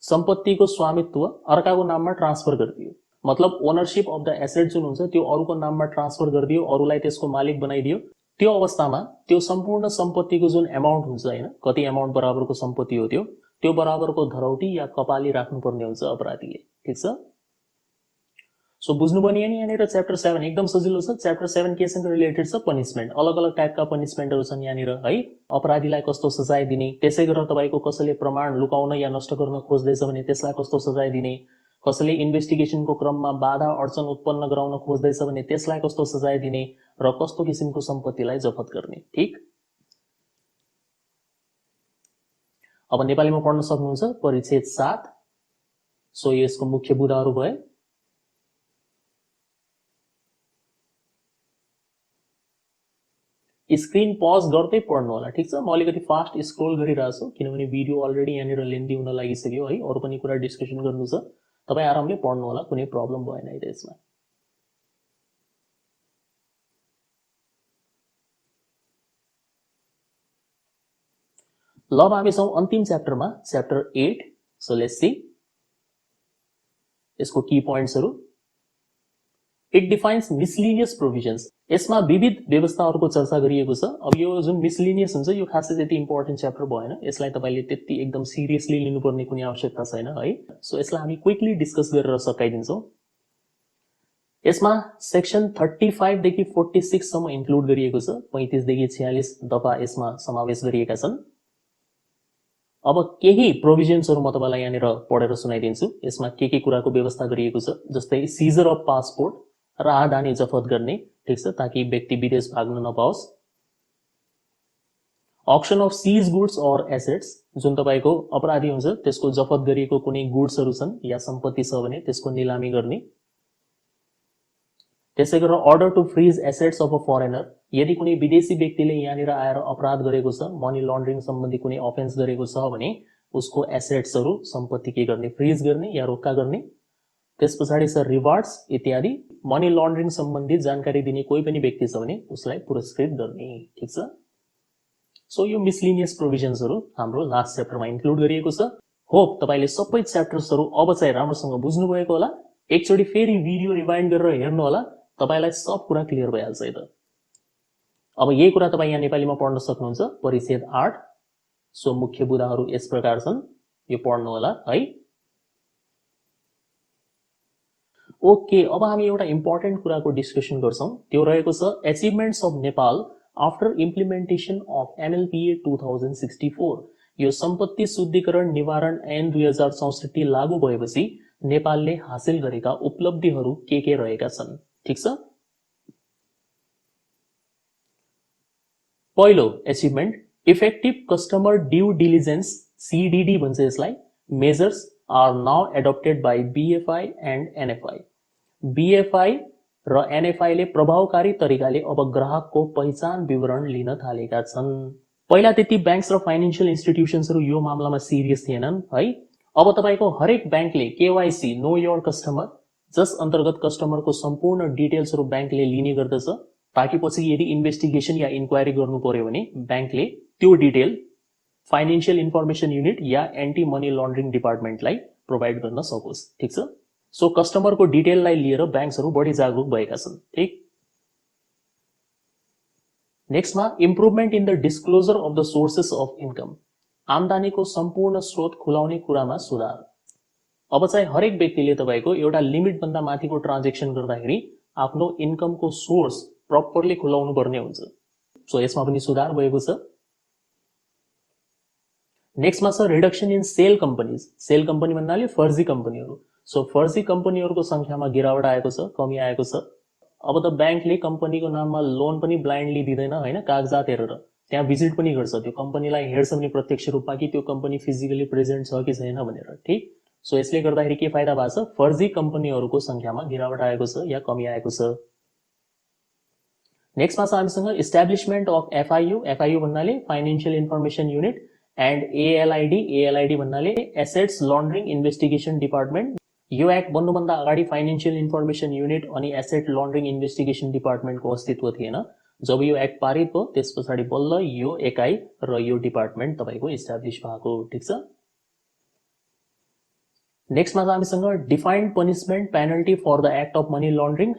S1: सम्पत्तिको स्वामित्व अर्काको नाममा ट्रान्सफर गरिदियो। मतलब ओनरशिप अफ द एसेट जुन हुन्छ त्यो अरूको नाममा ट्रान्सफर गरिदियो, अरूलाई त्यसको मालिक बनाइदियो। त्यो अवस्थामा त्यो सम्पूर्ण सम्पत्तिको जुन अमाउन्ट हुन्छ हैन, कति अमाउन्ट बराबरको सम्पत्ति हो त्यो बराबरको धरौटी या कपाली राख्नुपर्ने हुन्छ अपराधीले। ठीक छ। सो बुझ्नुपर्ने नि यहाँनिर च्याप्टर 7 एकदम सजिलो छ। च्याप्टर 7 केसँग रिलेटेड छ, पनिशमेन्ट। अलग अलग टाइपका पनिशमेन्टहरू छन् यहाँनिर है। अपराधीलाई कस्तो सजाय दिने, त्यसै गरेर तपाईको कसैले प्रमाण लुकाउन या नष्ट गर्न खोज्दैछ भने त्यसलाई कस्तो सजाय दिने, कसैले इन्भेस्टिगेसनको क्रममा बाधा अडचन उत्पन्न गराउन खोज्दैछ भने त्यसलाई कस्तो सजाय दिने र कस्तो किसिमको सम्पत्तिलाई जफत गर्ने। ठीक। अब नेपालीमा पढ्न सक्नुहुन्छ परिच्छेद 7। सो यसको मुख्य बुदाहरू भए। स्क्रिन पज गर्दै पढ्नु होला। ठीक छ। म अलिकति फास्ट स्क्रोल गरिरहेको छु किनभने भिडियो अलरेडी यहाँनिर लेन्दी हुन लागिसक्यो है। अरू पनि कुरा डिस्कसन गर्नु छ, तपाईँ आरामले पढ्नु होला, कुनै प्रब्लम भएन है त्यसमा। ल अब हामी छौं अन्तिम च्याप्टरमा, च्याप्टर 8। सो लेट्स सी यसको की पोइन्ट्सहरू। It defines miscellaneous provisions. यसमा विविध व्यवस्थाहरूको चर्चा गरिएको छ। अब यो जुन मिसलिनियस हुन्छ यो खासै त्यति इम्पोर्टेन्ट च्याप्टर भएन, यसलाई तपाईले त्यति एकदम सिरियसली लिनुपर्ने कुनै आवश्यकता छैन है। सो यसलाई हामी क्विकली डिस्कस गरेर सकाइदिन्छौँ। यसमा सेक्सन 35 देखि 46 सम्म इन्क्लुड गरिएको छ। 35 देखि 46 दफा यसमा समावेश गरिएका छन्। अब केही प्रोभिजन्सहरू म तपाईलाई यहाँनिर पढेर सुनाइदिन्छु। यसमा के कुराको व्यवस्था गरिएको छ, जस्तै सिजर अफ पासपोर्ट, राहदानी जफत गर्ने। ठीक छ, ताकि व्यक्ति विदेश भाग्न नपाओस्। अक्सन अफ सीज गुड्स और एसेट्स, जुन तपाईको अपराधी हुन्छ त्यसको जफत गरिएको कुनै गुड्सहरू छन् या सम्पत्ति छ भने त्यसको निलामी गर्ने। त्यसै गरेर order to freeze assets of a foreigner, यदि कुनै विदेशी व्यक्तिले यहाँनिर आएर अपराध गरेको छ, मनी लन्ड्रिङ सम्बन्धी कुनै अफेन्स गरेको छ भने उसको एसेट्सहरू सम्पत्ति के गर्ने, फ्रीज गर्ने या रोक्का गर्ने। त्यसपछाडि छ रिवार्ड्स इत्यादि। मनी लन्ड्रिङ सम्बन्धी जानकारी दिने कोही पनि व्यक्ति छ भने उसलाई पुरस्कृत गर्ने। ठीक छ। सो यो मिसलिनियस प्रोभिजन्सहरू हाम्रो लास्ट च्याप्टरमा इन्क्लुड गरिएको छ। होप तपाईले सबै च्याप्टर्सहरू अब चाहिँ राम्रोसँग बुझ्नु भएको होला। एकचोटि फेरि भिडियो रिवाइन्ड गरेर हेर्नु होला, तपाईलाई सब कुरा क्लियर भइहाल्छ है त। अब यही कुरा तपाईँ यहाँ नेपालीमा पढ्न सक्नुहुन्छ, परिच्छेद 8। सो मुख्य बुदाहरू यस प्रकार छन्, यो पढ्नु होला है। ओके, अब हामी एउटा इम्पोर्टेन्ट कुराको डिस्कसन गर्छौं, त्यो रहेको छ achievements of Nepal after implementation of NLPA 2064। यो सम्पत्ति शुद्धिकरण निवारण ऐन 2064 लागू भएपछि नेपालले हासिल गरेका उपलब्धिहरू के रहेका छन्। ठीक छ। पहिलो achievement, effective customer due diligence, CDD भन्छ यसलाई, measures are now adopted by BFI and NFI. BFI र एनएफआई ले प्रभावकारी तरिकाले अब ग्राहकको पहिचान विवरण लिन थालेका छन्। पहिला त्यति ब्याङ्क्स र फाइनान्शियल इन्स्टिट्युसन्सहरू यो मामलामा सिरियस थिएनन् है। अब तपाईको हरेक ब्याङ्कले केवाईसी, नो योर कस्टमर, जस अन्तर्गत कस्टमरको सम्पूर्ण डिटेल्सहरू ब्याङ्कले लिने गर्दछ, ताकि पछि यदि इन्भेस्टिगेसन या इन्क्वायरी गर्नु पर्यो भने ब्याङ्कले त्यो डिटेल फाइनान्शियल इन्फर्मेसन युनिट या एन्टी मनी लन्ड्रिङ डिपार्टमेन्टलाई प्रोभाइड गर्न सकोस्। ठीक छ। सो कस्टमरको डिटेललाई लिएर ब्याङ्क्सहरू बढी जागरुक भएका छन्। ठीक। नेक्स्टमा improvement in the disclosure of the sources of income, आम्दानीको सम्पूर्ण स्रोत खुलाउने कुरामा सुधार। अब चाहिँ हरेक व्यक्तिले तपाईको एउटा लिमिट भन्दा माथिको ट्रान्जेक्सन गर्दाखेरि आफ्नो इन्कमको सोर्स प्रपरली खुलाउनु पर्ने हुन्छ। सो यसमा पनि सुधार भएको छ। नेक्स्टमा छ reduction in shell companies. Shell company भन्नाले फर्जी कम्पनीहरू। सो फर्जी कम्पनीहरूको संख्यामा गिरावट आएको छ, कमी आएको छ। अब त ब्याङ्कले कम्पनीको नाममा लोन पनि ब्लाइन्डली दिँदैन हैन, कागजात हेरेर त्यहाँ भिजिट पनि गर्छ, त्यो कम्पनीलाई हेर्छ भने प्रत्यक्ष रूपमा कि त्यो कम्पनी फिजिकली प्रेजेन्ट छ कि छैन भनेर। ठीक। सो यसले गर्दाखेरि के फाइदा भएको छ, फर्जी कम्पनीहरूको संख्यामा गिरावट आएको छ या कमी आएको छ। नेक्स्टमा छ हामीसँग इस्टाब्लिशमेन्ट अफ एफआईयू, एफआईयू भन्नाले फाइनान्शियल इन्फर्मेसन युनिट, एन्ड एएलआईडी, एएलआईडी भन्नाले एसेट्स लन्ड्रिङ इन्भेस्टिगेसन डिपार्टमेन्ट। यो एक्ट बन्नुभन्दा अगाडि फाइनान्शियल इन्फर्मेसन युनिट अनि एसेट लन्ड्रिङ इन्भेस्टिगेसन डिपार्टमेन्टको अस्तित्व थिएन। जब यो एक्ट पारित भयो त्यस पछाडि बल्ल यो एकाइ र यो डिपार्टमेन्ट तपाईको इस्टाब्लिश भएको। ठीक छ। नेक्स्टमा छ हामीसँग defined punishment penalty for the act of money laundering.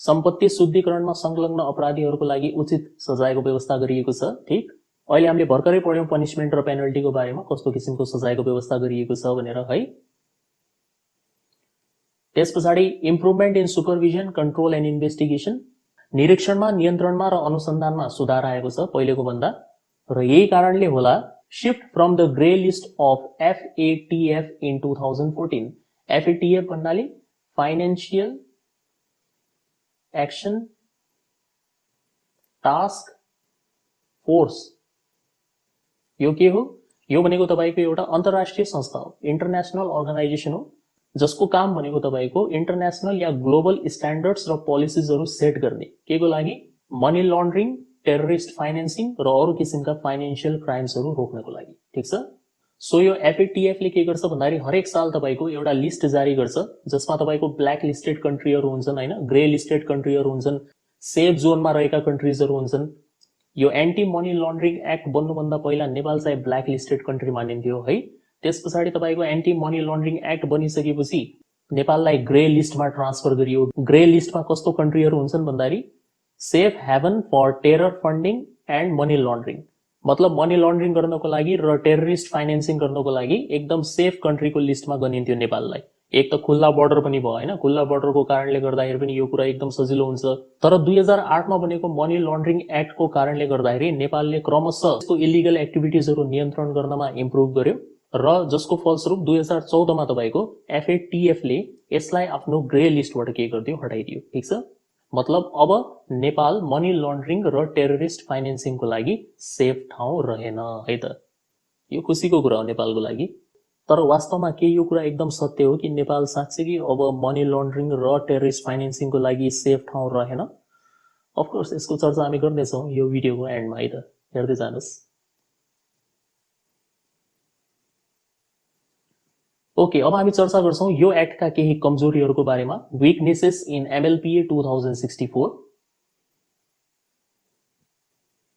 S1: सम्पत्ति शुद्धिकरणमा संलग्न अपराधीहरूको लागि उचित सजायको व्यवस्था गरिएको छ। ठीक, अहिले हामीले भर्खरै पढ्यौं पनिशमेन्ट र पेनल्टीको बारेमा, कस्तो किसिमको सजायको व्यवस्था गरिएको छ भनेर है। त्यस पछाडि improvement in supervision, control and investigation, निरीक्षणमा, नियन्त्रणमा र अनुसन्धानमा सुधार आएको छ पहिलेको भन्दा, र यही कारणले होला shift from the grey list of FATF in 2014। FATF भन्नाले फाइनान्शियल एक्सन टास्क फोर्स। यो के हो? यो भनेको तपाईको एउटा अन्तर्राष्ट्रिय संस्था हो, इन्टरनेशनल अर्गनाइजेसन हो, जसको काम भनेको तपाईको इन्टरनेशनल या ग्लोबल स्ट्यान्डर्ड्स र पोलिसिजहरू सेट गर्ने, केको लागि? मनी लन्ड्रिङ, टेररिस्ट फाइनेन्सिङ र अरू किसिमका फाइनान्शियल क्राइम्सहरू रोक्नको लागि। ठीक छ। सो यो FATF ले के गर्छ भन्दाखेरि हरेक साल तपाईको एउटा लिस्ट जारी गर्छ, जसमा तपाईको ब्ल्याक लिस्टेड कन्ट्रीहरू हुन्छन् हैन, ग्रे लिस्टेड कन्ट्रीहरू हुन्छन्, सेफ जोनमा रहेका कन्ट्रीजहरू हुन्छन्। यो एन्टी मनी लन्ड्रिङ एक्ट बन्नुभन्दा पहिला नेपाल चाहिँ ब्ल्याक लिस्टेड कन्ट्री मानिन्थ्यो है। त्यस पछाडि तपाईको एन्टी मनी लन्ड्रिङ एक्ट बनिसकेपछि नेपाललाई ग्रे लिस्टमा ट्रान्सफर गरियो। ग्रे लिस्टमा कस्तो कन्ट्रीहरू हुन्छन् भन्दाखेरि safe haven for terror funding and money laundering, मतलब मनी लन्ड्रिङ गर्नको लागि र टेररिस्ट फाइनेन्सिङ गर्नको लागि एकदम सेफ कन्ट्रीको लिस्टमा गनिन्थ्यो नेपाललाई। एक त खुल्ला बोर्डर पनि भयो हैन, खुल्ला बोर्डरको कारणले गर्दाखेरि पनि यो कुरा एकदम सजिलो हुन्छ। तर 2008 मा बनेको मनी लन्ड्रिङ एक्टको कारणले गर्दाखेरि नेपालले क्रमशः यसको इलिगल एक्टिभिटिजहरू नियन्त्रण गर्नमा इम्प्रुभ गर्यो, र जसको फलस्वरूप 2014 मा तपाईको FATF ले यसलाई आफ्नो ग्रे लिस्टबाट के गर्दियो? हटाइदियो। ठीक छ। मतलब अब नेपाल मनी लन्ड्रिङ र टेररिस्ट फाइनेन्सिङको लागि सेफ ठाउँ रहेन है त। यो खुसीको कुरा हो नेपालको लागि। तर वास्तवमा के यो कुरा एकदम सत्य हो कि नेपाल साँच्चै कि अब मनी लन्ड्रिङ र टेररिस्ट फाइनेन्सिङको लागि सेफ ठाउँ रहेन? अफकोर्स यसको चर्चा हामी गर्नेछौँ यो भिडियोको एन्डमा है त, हेर्दै जानुहोस्। ओके, अब हामी चर्चा गर्छौं यो एक्टका केही कमजोरीहरूको बारेमा। Weaknesses in MLPA 2064।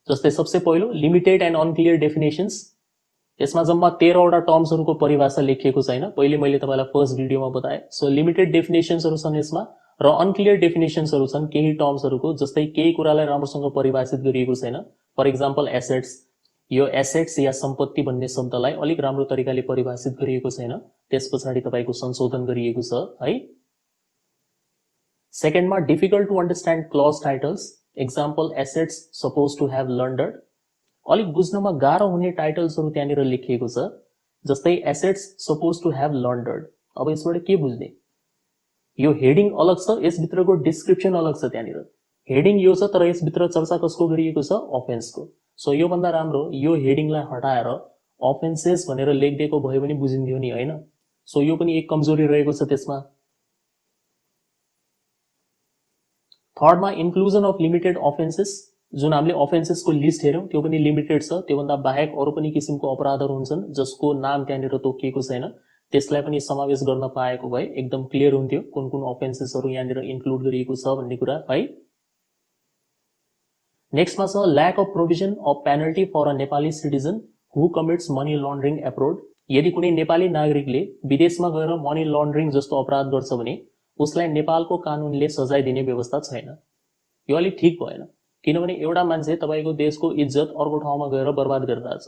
S1: जस्तै सबसे पहिलो लिमिटेड एन्ड अनक्लियर डेफिनेसन्स। यसमा जम्मा 13 वटा टर्म्सहरूको परिभाषा लेखिएको छैन, पहिले मैले तपाईलाई फर्स्ट भिडियोमा बताए। सो लिमिटेड डेफिनेसन्सहरू छन् यसमा, र अनक्लियर डेफिनेसन्सहरू छन् केही टर्म्सहरूको, जस्तै केही कुरालाई राम्रोसँग परिभाषित गरिएको छैन। फर एक्जाम्पल एसेट्स, यो एसेट्स या सम्पत्ति भन्ने शब्दलाई अलिक राम्रो तरिकाले परिभाषित गरिएको छैन, त्यस पछाडि तपाईको संशोधन गरिएको छ है। सेकेन्डमा difficult to understand clause titles. Example assets suppose to have laundered, अलिक बुझ्नमा गाह्रो हुने टाइटल्सहरू त्यहाँनिर लेखिएको छ। जस्तै assets suppose to have laundered, अब यसबाट के बुझ्ने? यो हेडिङ अलग छ, यसभित्रको डिस्क्रिप्सन अलग छ। त्यहाँनिर हेडिङ यो छ, तर यसभित्र चर्चा कसको गरिएको छ? अफेन्सको। सो यो भन्दा राम्रो यो हेडिङलाई हटाएर अफेन्सेस भनेर लेखिदिएको भयो भने बुझिन्थ्यो नि हैन। सो यो पनि एक कमजोरी रहेको छ त्यसमा। थर्डमा इन्क्लुजन अफ लिमिटेड अफेन्सेस, जुन हामीले अफेन्सेसको लिस्ट हेर्यौं त्यो पनि लिमिटेड छ। त्योभन्दा बाहेक अरू पनि किसिमको अपराधहरू हुन्छन् जसको नाम त्यहाँनिर तोकिएको छैन, त्यसलाई पनि समावेश गर्न पाएको भए एकदम क्लियर हुन्थ्यो कुन कुन अफेन्सेसहरू यहाँनिर इन्क्लुड गरिएको छ भन्ने कुरा है। नेक्स्टमा छ lack of provision of penalty for a Nepali citizen who commits money laundering abroad. यदि कुनै नेपाली नागरिकले विदेशमा गएर मनी लन्ड्रिङ जस्तो अपराध गर्छ भने उसलाई नेपालको कानुनले सजाय दिने व्यवस्था छैन। यो अलिक ठीक भएन, किनभने एउटा मान्छे तपाईको देशको इज्जत अर्को ठाउँमा गएर बर्बाद गरिरहेछ,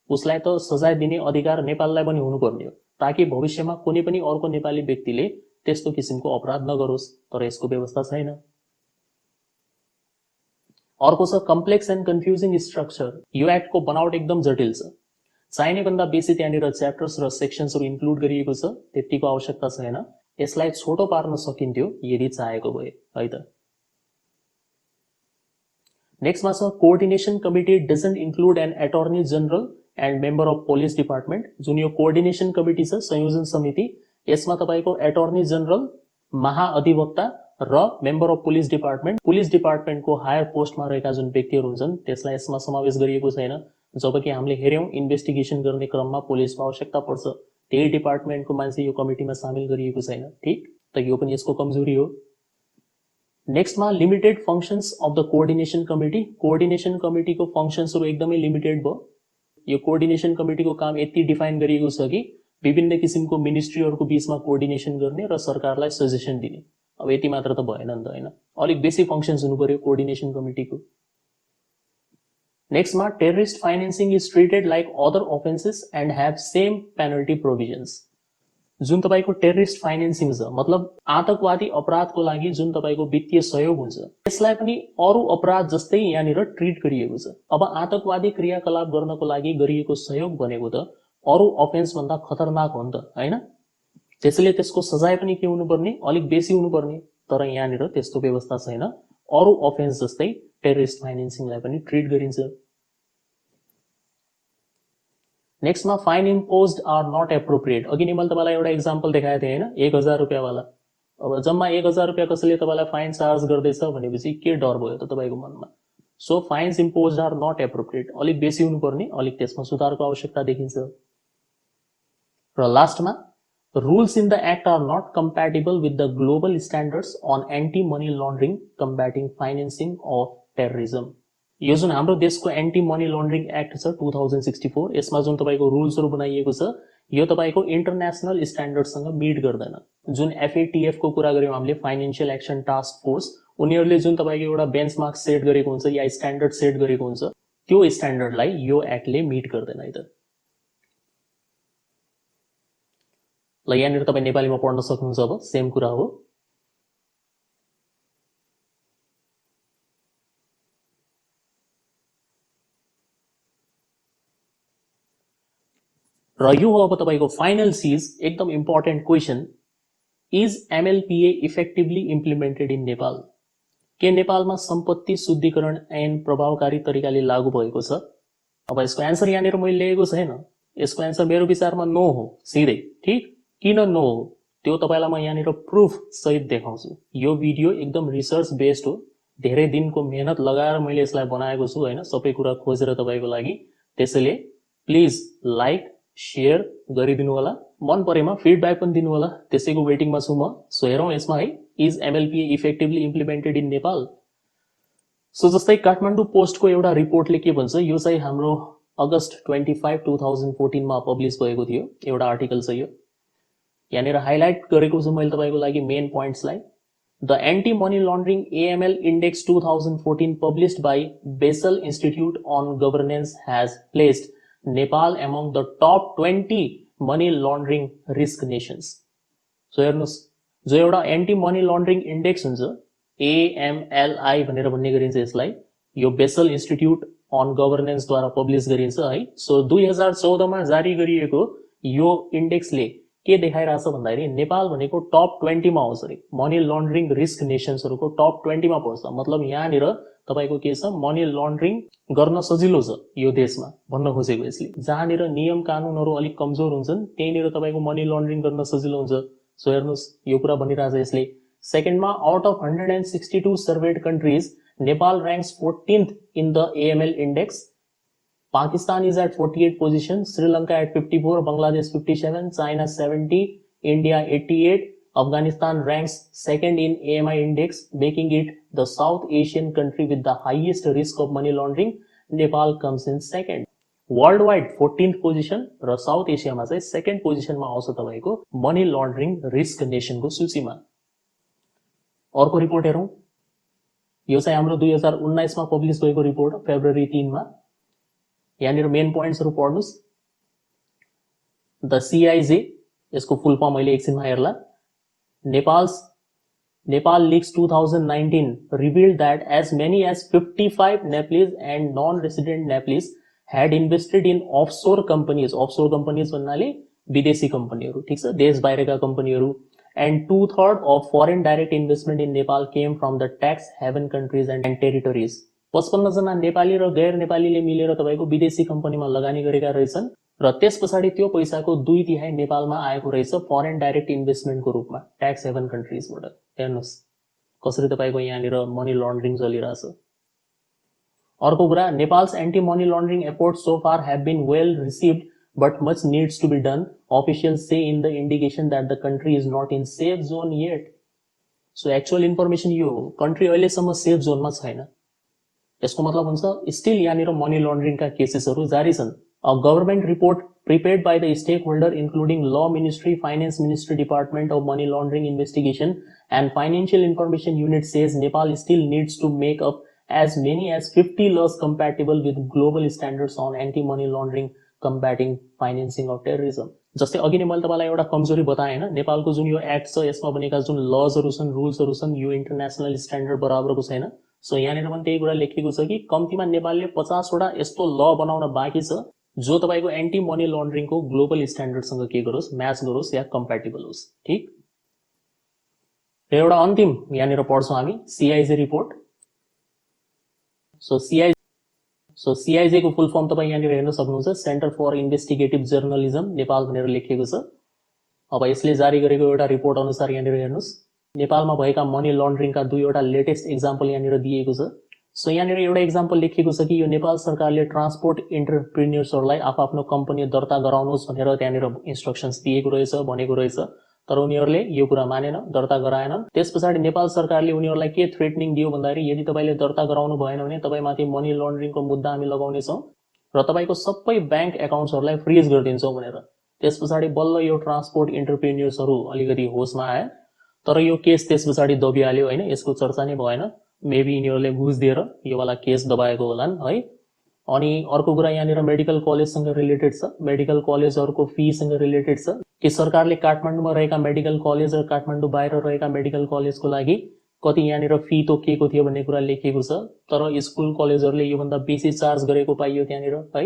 S1: उसलाई त सजाय दिने अधिकार नेपाललाई पनि हुनुपर्ने हो, ताकि भविष्यमा कुनै पनि अर्को नेपाली व्यक्तिले त्यस्तो किसिमको अपराध नगरोस्, तर यसको व्यवस्था छैन। अर्को छ कम्प्लेक्स एन्ड कन्फ्युजिङ स्ट्रक्चर। यो एक्टको बनावट एकदम जटिल छ, चाहिने भन्दा बेसी त्यहाँनिर च्याप्टर्स र सेक्सन्सहरू इन्क्लुड गरिएको छ, त्यतिको आवश्यकता छैन। यसलाई छोटो पार्न सकिन्थ्यो यदि चाहेको भए है त। नेक्स्टमा छ coordination committee doesn't include an attorney general and member of police department. जुन यो कोअर्डिनेसन कमिटी छ, संयोजन समिति, यसमा तपाईको एटर्नी जनरल, महाअधिवक्ता र मेम्बर अफ पुलिस डिपार्टमेन्टको हायर पोस्टमा रहेका जुन व्यक्तिहरू हुन्छन् त्यसलाई यसमा समावेश गरिएको छैन। जबकि हामीले हेर्यौं इन्भेस्टिगेसन गर्ने क्रममा पुलिसको आवश्यकता पर्छ, त्यही डिपार्टमेन्टको मान्छे यो कमिटीमा सामेल गरिएको छैन। ठीक, त यो पनि यसको कमजोरी हो। नेक्स्टमा limited functions of the coordination committee. Coordination कमिटीको फंक्शन्सहरू एकदमै लिमिटेड भयो। यो कोअर्डिनेसन कमिटीको काम यति डिफाइन गरिएको छ कि विभिन्न किसिमको मिनिस्ट्रीहरूको बीचमा कोअर्डिनेसन गर्ने र सरकारलाई सजेसन दिने। अब यति मात्र त भएन नि त, हैन? अलिक बेसी फंक्शन्स हुनु पर्यो कोअर्डिनेसन कमिटीको। नेक्स्टमा terrorist financing is treated like other offences and have same penalty provisions. जुन तपाईको टेररिस्ट फाइनेन्सिङ छ, मतलब आतंकवादी अपराधको लागि जुन तपाईको वित्तीय सहयोग हुन्छ, त्यसलाई पनि अरु अपराध जस्तै यहाँनिर ट्रिट गरिएको छ। अब आतंकवादी क्रियाकलाप गर्नको लागि गरिएको सहयोग भनेको त अरु अफेन्स भन्दा खतरनाक हो नि त, हैन? त्यसैले त्यसको सजाय पनि के हुनुपर्ने, अलिक बेसी हुनुपर्ने। तर यहाँनिर त्यस्तो व्यवस्था छैन। अरु अफेन्स जस्तै टेररिस्ट फाइनेन्सिङलाई पनि ट्रिट गरिन्छ। नेक्स्टमा fine imposed are not appropriate. अघि नै मैले तपाईलाई एउटा एक्जाम्पल देखाएको थिएँ, हैन? 1000 रुपैयाँ वाला। अब जम्मा 1000 रुपैयाँ कसैले तपाईलाई फाइन चार्ज गर्दैछ भनेपछि के डर भयो त तपाईको मनमा? So fines imposed are not appropriate, अलिक बेसी हुनुपर्ने, अलिक त्यसमा सुधारको आवश्यकता देखिन्छ। र लास्टमा rules in the act are not compatible with the global standards on anti money laundering combating financing of terrorism. यो जुन हाम्रो देशको एन्टी मनी लन्ड्रिङ एक्ट छ 2064, यसमा जुन तपाईको रुल्सहरू बनाइएको छ यो तपाईको इन्टरनेशनल स्ट्यान्डर्डसँग मिट गर्दैन। जुन FATF को कुरा गर्यौं हामीले, फाइनान्शियल एक्सन टास्क फोर्स, उनीहरूले जुन तपाईको एउटा बेन्चमार्क सेट गरेको हुन्छ या स्ट्यान्डर्ड सेट गरेको हुन्छ, त्यो स्ट्यान्डर्डलाई यो एक्टले मिट गर्दैन है त। ल यहाँनिर तपाई नेपालीमा पढ्न सक्नुहुन्छ। अब सेम कुरा हो। र यो हो अब तपाईको फाइनल चीज, एकदम important question, is MLPA effectively implemented in Nepal? के नेपालमा सम्पत्ति शुद्धिकरण ऐन प्रभावकारी तरिकाले लागू भएको छ? अब यसको एन्सर यहाँनिर मैले लेखेको छैन। यसको एन्सर मेरो विचारमा नो हो सिधै। ठीक, किन नो हो त्यो तपाईलाई म यहाँनिर प्रुफ सहित देखाउँछु। यो भिडियो एकदम रिसर्च बेस्ड हो, धेरै दिनको मेहनत लगाएर मैले यसलाई बनाएको छु, हैन? सबै कुरा खोजेर तपाईको लागि। त्यसैले प्लिज लाइक शेयर गरिदिनु होला, मन परेमा फिडब्याक पनि दिनु होला। त्यसैको वेटिङमा छु म। सो हेरौं यसमा है, is MLPA effectively implemented in Nepal? So जस्तै काठमाडौँ पोस्टको एउटा रिपोर्टले के भन्छ, यो चाहिँ हाम्रो अगस्त 25, 2014 मा पब्लिश भएको थियो एउटा आर्टिकल छ यो। यहाँनिर हाइलाइट गरेको छु मैले तपाईको लागि मेन पोइन्ट्सलाई। The anti money laundering AML index 2014 published by Basel Institute on Governance has placed Nepal among the top 20 money laundering risk nations. So हेर्नुस्, जो एउटा एन्टी मनी लन्ड्रिङ इन्डेक्स हुन्छ AMLI भनेर भन्ने गरिन्छ यसलाई, यो बेसल इन्स्टिट्युट अन गभर्नेन्स द्वारा पब्लिश गरिन्छ है। सो 2014 मा जारी गरिएको यो इन्डेक्सले के देखाइरहेछ भन्दाखेरि नेपाल भनेको टप 20 मा आउँछ रे। मनी लन्ड्रिङ रिस्क नेसन्सहरुको टप 20 मा पर्छ। मतलब यहाँनिर तपाईको के छ, मनी लन्ड्रिङ गर्न सजिलो छ यो देशमा भन्न खोजेको यसले। जहाँनिर नियम कानुनहरु अलिक कमजोर हुन्छन् त्यहीनिर तपाईको मनी लन्ड्रिङ गर्न सजिलो हुन्छ। सो हेर्नुस् यो कुरा भनिरहेछ यसले। सेकेन्डमा, out of 162 served countries Nepal ranks 14th in the AML index. Pakistan is at 48 position, Sri Lanka at 54, Bangladesh 57, China 70, India 88. Afghanistan ranks second in AMI index, making it the South Asian country with the highest risk of money laundering. Nepal comes in second. Worldwide 14th position र साउथ एसियामा चाहिँ सेकेन्ड पोजिसनमा आउँछ तपाईको मनी लन्ड्रिङ रिस्क नेसनको सूचीमा। अर्को रिपोर्ट हेरौं, यो चाहिँ हाम्रो 2019 मा पब्लिश भएको रिपोर्ट फेब्रुअरी 3 मा। यहाँनिर मेन पोइन्ट्सहरु पढ्नुस्। द CIJ, यसको फुल फर्म मैले एकछिनमा हेर्ला। Nepal Leaks 2019 revealed that as many as 55 Nepalese and non-resident Nepalese had invested in offshore companies. Offshore companies भन्नाले विदेशी कम्पनीहरु, ठीक छ, देश बाहिरका कम्पनीहरु। And 2/3 of foreign direct investment in Nepal came from the tax haven countries and territories. 55 जना नेपाली र गैर नेपालीले मिलेर तपाईको विदेशी कम्पनीमा लगानी गरेका रहेछन् र त्यसपछि त्यो पैसाको 2/3 नेपालमा आएको रहेछ फरेन डाइरेक्ट इन्भेस्टमेन्टको रूपमा ट्याक्स हेभन कन्ट्रीजबाट। हेर्नुस् कसरी तपाईको यहाँनिर मनी लन्ड्रिङ चलिरहेछ। अर्को कुरा, Nepal's anti money laundering efforts so far have been well received but much needs to be done. Officials say in the indication that the country is not in safe zone yet. So actual information यो country अहिलेसम्म सेफ जोनमा छैन। यसको मतलब हुन्छ स्टिल यहाँनिर मनी लन्ड्रिङका केसेसहरू जारी छन्। A government report prepared by the stakeholder including Law Ministry, Finance Ministry, Department of Money Laundering Investigation and Financial Information Unit says Nepal still needs to make up as many as 50 laws compatible with global standards on anti-money laundering, combating financing of terrorism. जस्तै अघि नै मैले तपाईलाई एउटा कमजोरी बताएँ हैन, नेपालको जुन यो एक्ट छ यसमा बनेका जुन लजहरू छन्, रुल्सहरू छन्, यो इन्टरनेशनल स्ट्यान्डर्ड बराबरको छैन। सो यहाँनिर पनि त्यही कुरा लेखिएको छ कि कम्तीमा नेपालले 50 वटा यस्तो ल बनाउन बाँकी छ जो तपाईको एन्टी मनी लन्ड्रिङको ग्लोबल स्ट्यान्डर्डसँग के गरोस्, म्याच गरोस् या कम्प्याटिबल होस्। ठीक, र एउटा अन्तिम यहाँनिर पढ्छौं हामी सीआईजे रिपोर्ट। सो सीआईजे को फुल फर्म तपाईं यहाँनिर हेर्न सक्नुहुन्छ, centre for investigative journalism Nepal भनेर लेखिएको छ। अब यसले जारी गरेको एउटा रिपोर्ट अनुसार यहाँनिर हेर्नुस्, नेपालमा भएका मनी लन्ड्रिङका दुईवटा लेटेस्ट एक्जाम्पल यहाँनिर दिएको छ। सो यहाँनिर एउटा एक्जाम्पल लेखिएको छ कि यो नेपाल सरकारले ट्रान्सपोर्ट एन्टरप्रेन्योर्सहरूलाई आफ्नो कम्पनी दर्ता गराउनुहोस् भनेर त्यहाँनिर इन्स्ट्रक्सन्स दिएको रहेछ, भनेको रहेछ, तर उनीहरूले यो कुरा मानेन, दर्ता गराएनन्। त्यसपछि नेपाल सरकारले उनीहरूलाई के थ्रेटनिङ दियो भन्दाखेरि यदि तपाईले दर्ता गराउनु भएन भने तपाईमाथि मनी लन्ड्रिङको मुद्दा हामी लगाउनेछौँ र तपाईको सबै बैंक एकाउन्ट्सहरूलाई फ्रिज गरिदिन्छौँ भनेर। त्यसपछि बल्ल यो ट्रान्सपोर्ट एन्टरप्रेन्योर्सहरू अलिकति होसमा आए, तर यो केस त्यसपछि दबिहाल्यो हैन, यसको चर्चा नै भएन। मेबी यिनीहरूले घुस दिएर यो वाला केस दबाएको होलान् है। अनि अर्को कुरा यहाँनिर मेडिकल कलेजसँग रिलेटेड छ, मेडिकल कलेजहरूको फीसँग रिलेटेड छ कि सरकारले काठमाडौँमा रहेका मेडिकल कलेज र काठमाडौँ बाहिर रहेका मेडिकल कलेजको लागि कति यहाँनिर फी तोकिएको थियो भन्ने कुरा लेखिएको छ, तर स्कुल कलेजहरूले योभन्दा बेसी चार्ज गरेको पाइयो त्यहाँनिर है।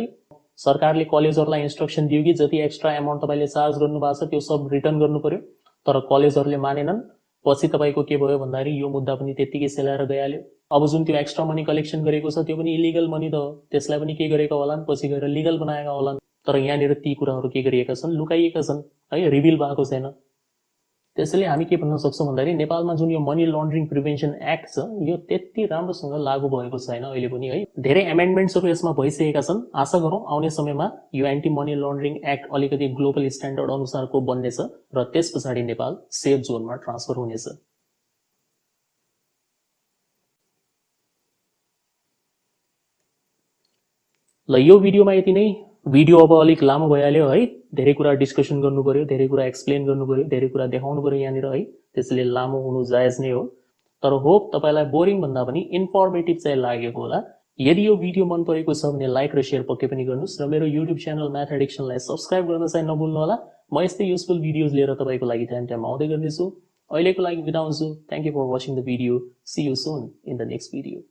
S1: सरकारले कलेजहरूलाई इन्स्ट्रक्सन दियो कि जति एक्स्ट्रा एमाउन्ट तपाईले चार्ज गर्नु भएको छ त्यो सब रिटर्न गर्नु पर्यो, तर कलेजहरूले मानेनन्। पछि तपाईको के भयो भन्दाखेरि यो मुद्दा पनि त्यतिकै सेलाएर गइहाल्यो। अब जुन त्यो एक्स्ट्रा मनी कलेक्सन गरेको छ त्यो पनि इलिगल मनी त हो, त्यसलाई पनि के गरेका होलान्, पछि गएर लिगल बनाएका होलान्। तर यहाँनिर ती कुराहरू के गरिएका छन्, लुकाइएका छन् है, रिभिल भएको छैन। त्यसैले हामी के भन्न सक्छौँ भन्दाखेरि नेपालमा जुन यो मनी लन्ड्रिङ प्रिभेन्सन एक्ट छ यो त्यति राम्रोसँग लागू भएको छैन अहिले पनि है। धेरै एमेन्डमेन्ट्सहरू यसमा भइसकेका छन्। आशा गरौँ आउने समयमा यो एन्टी मनी लन्ड्रिङ एक्ट अलिकति ग्लोबल स्ट्यान्डर्ड अनुसारको बन्नेछ र त्यसपछि नेपाल सेफ जोनमा ट्रान्सफर हुनेछ। ल यो भिडियोमा यति नै। भिडियो अब अलिक लामो भइहाल्यो है, धेरै कुरा डिस्कसन गर्नु पर्यो, धेरै कुरा एक्सप्लेन गर्नु पर्यो, धेरै कुरा देखाउनु पर्यो यहाँनिर है, त्यसैले लामो हुनु जायज नै हो। तर होप तपाईलाई बोरिङ भन्दा पनि इन्फर्मेटिभ चाहिँ लागेको होला। यदि यो भिडियो मन परेको छ भने लाइक र शेयर पक्कै पनि गर्नुस् र मेरो युट्युब च्यानल म्याथ एडिक्सनलाई सब्स्क्राइब गर्न चाहिँ नभुल्नु होला। म यस्तै युजफुल भिडियोज लिएर तपाईको लागि टाइम आउँदै गर्नेछु। अहिलेको लागि बिदा हुन्छु। Thank you for watching the video. See you soon in the next video.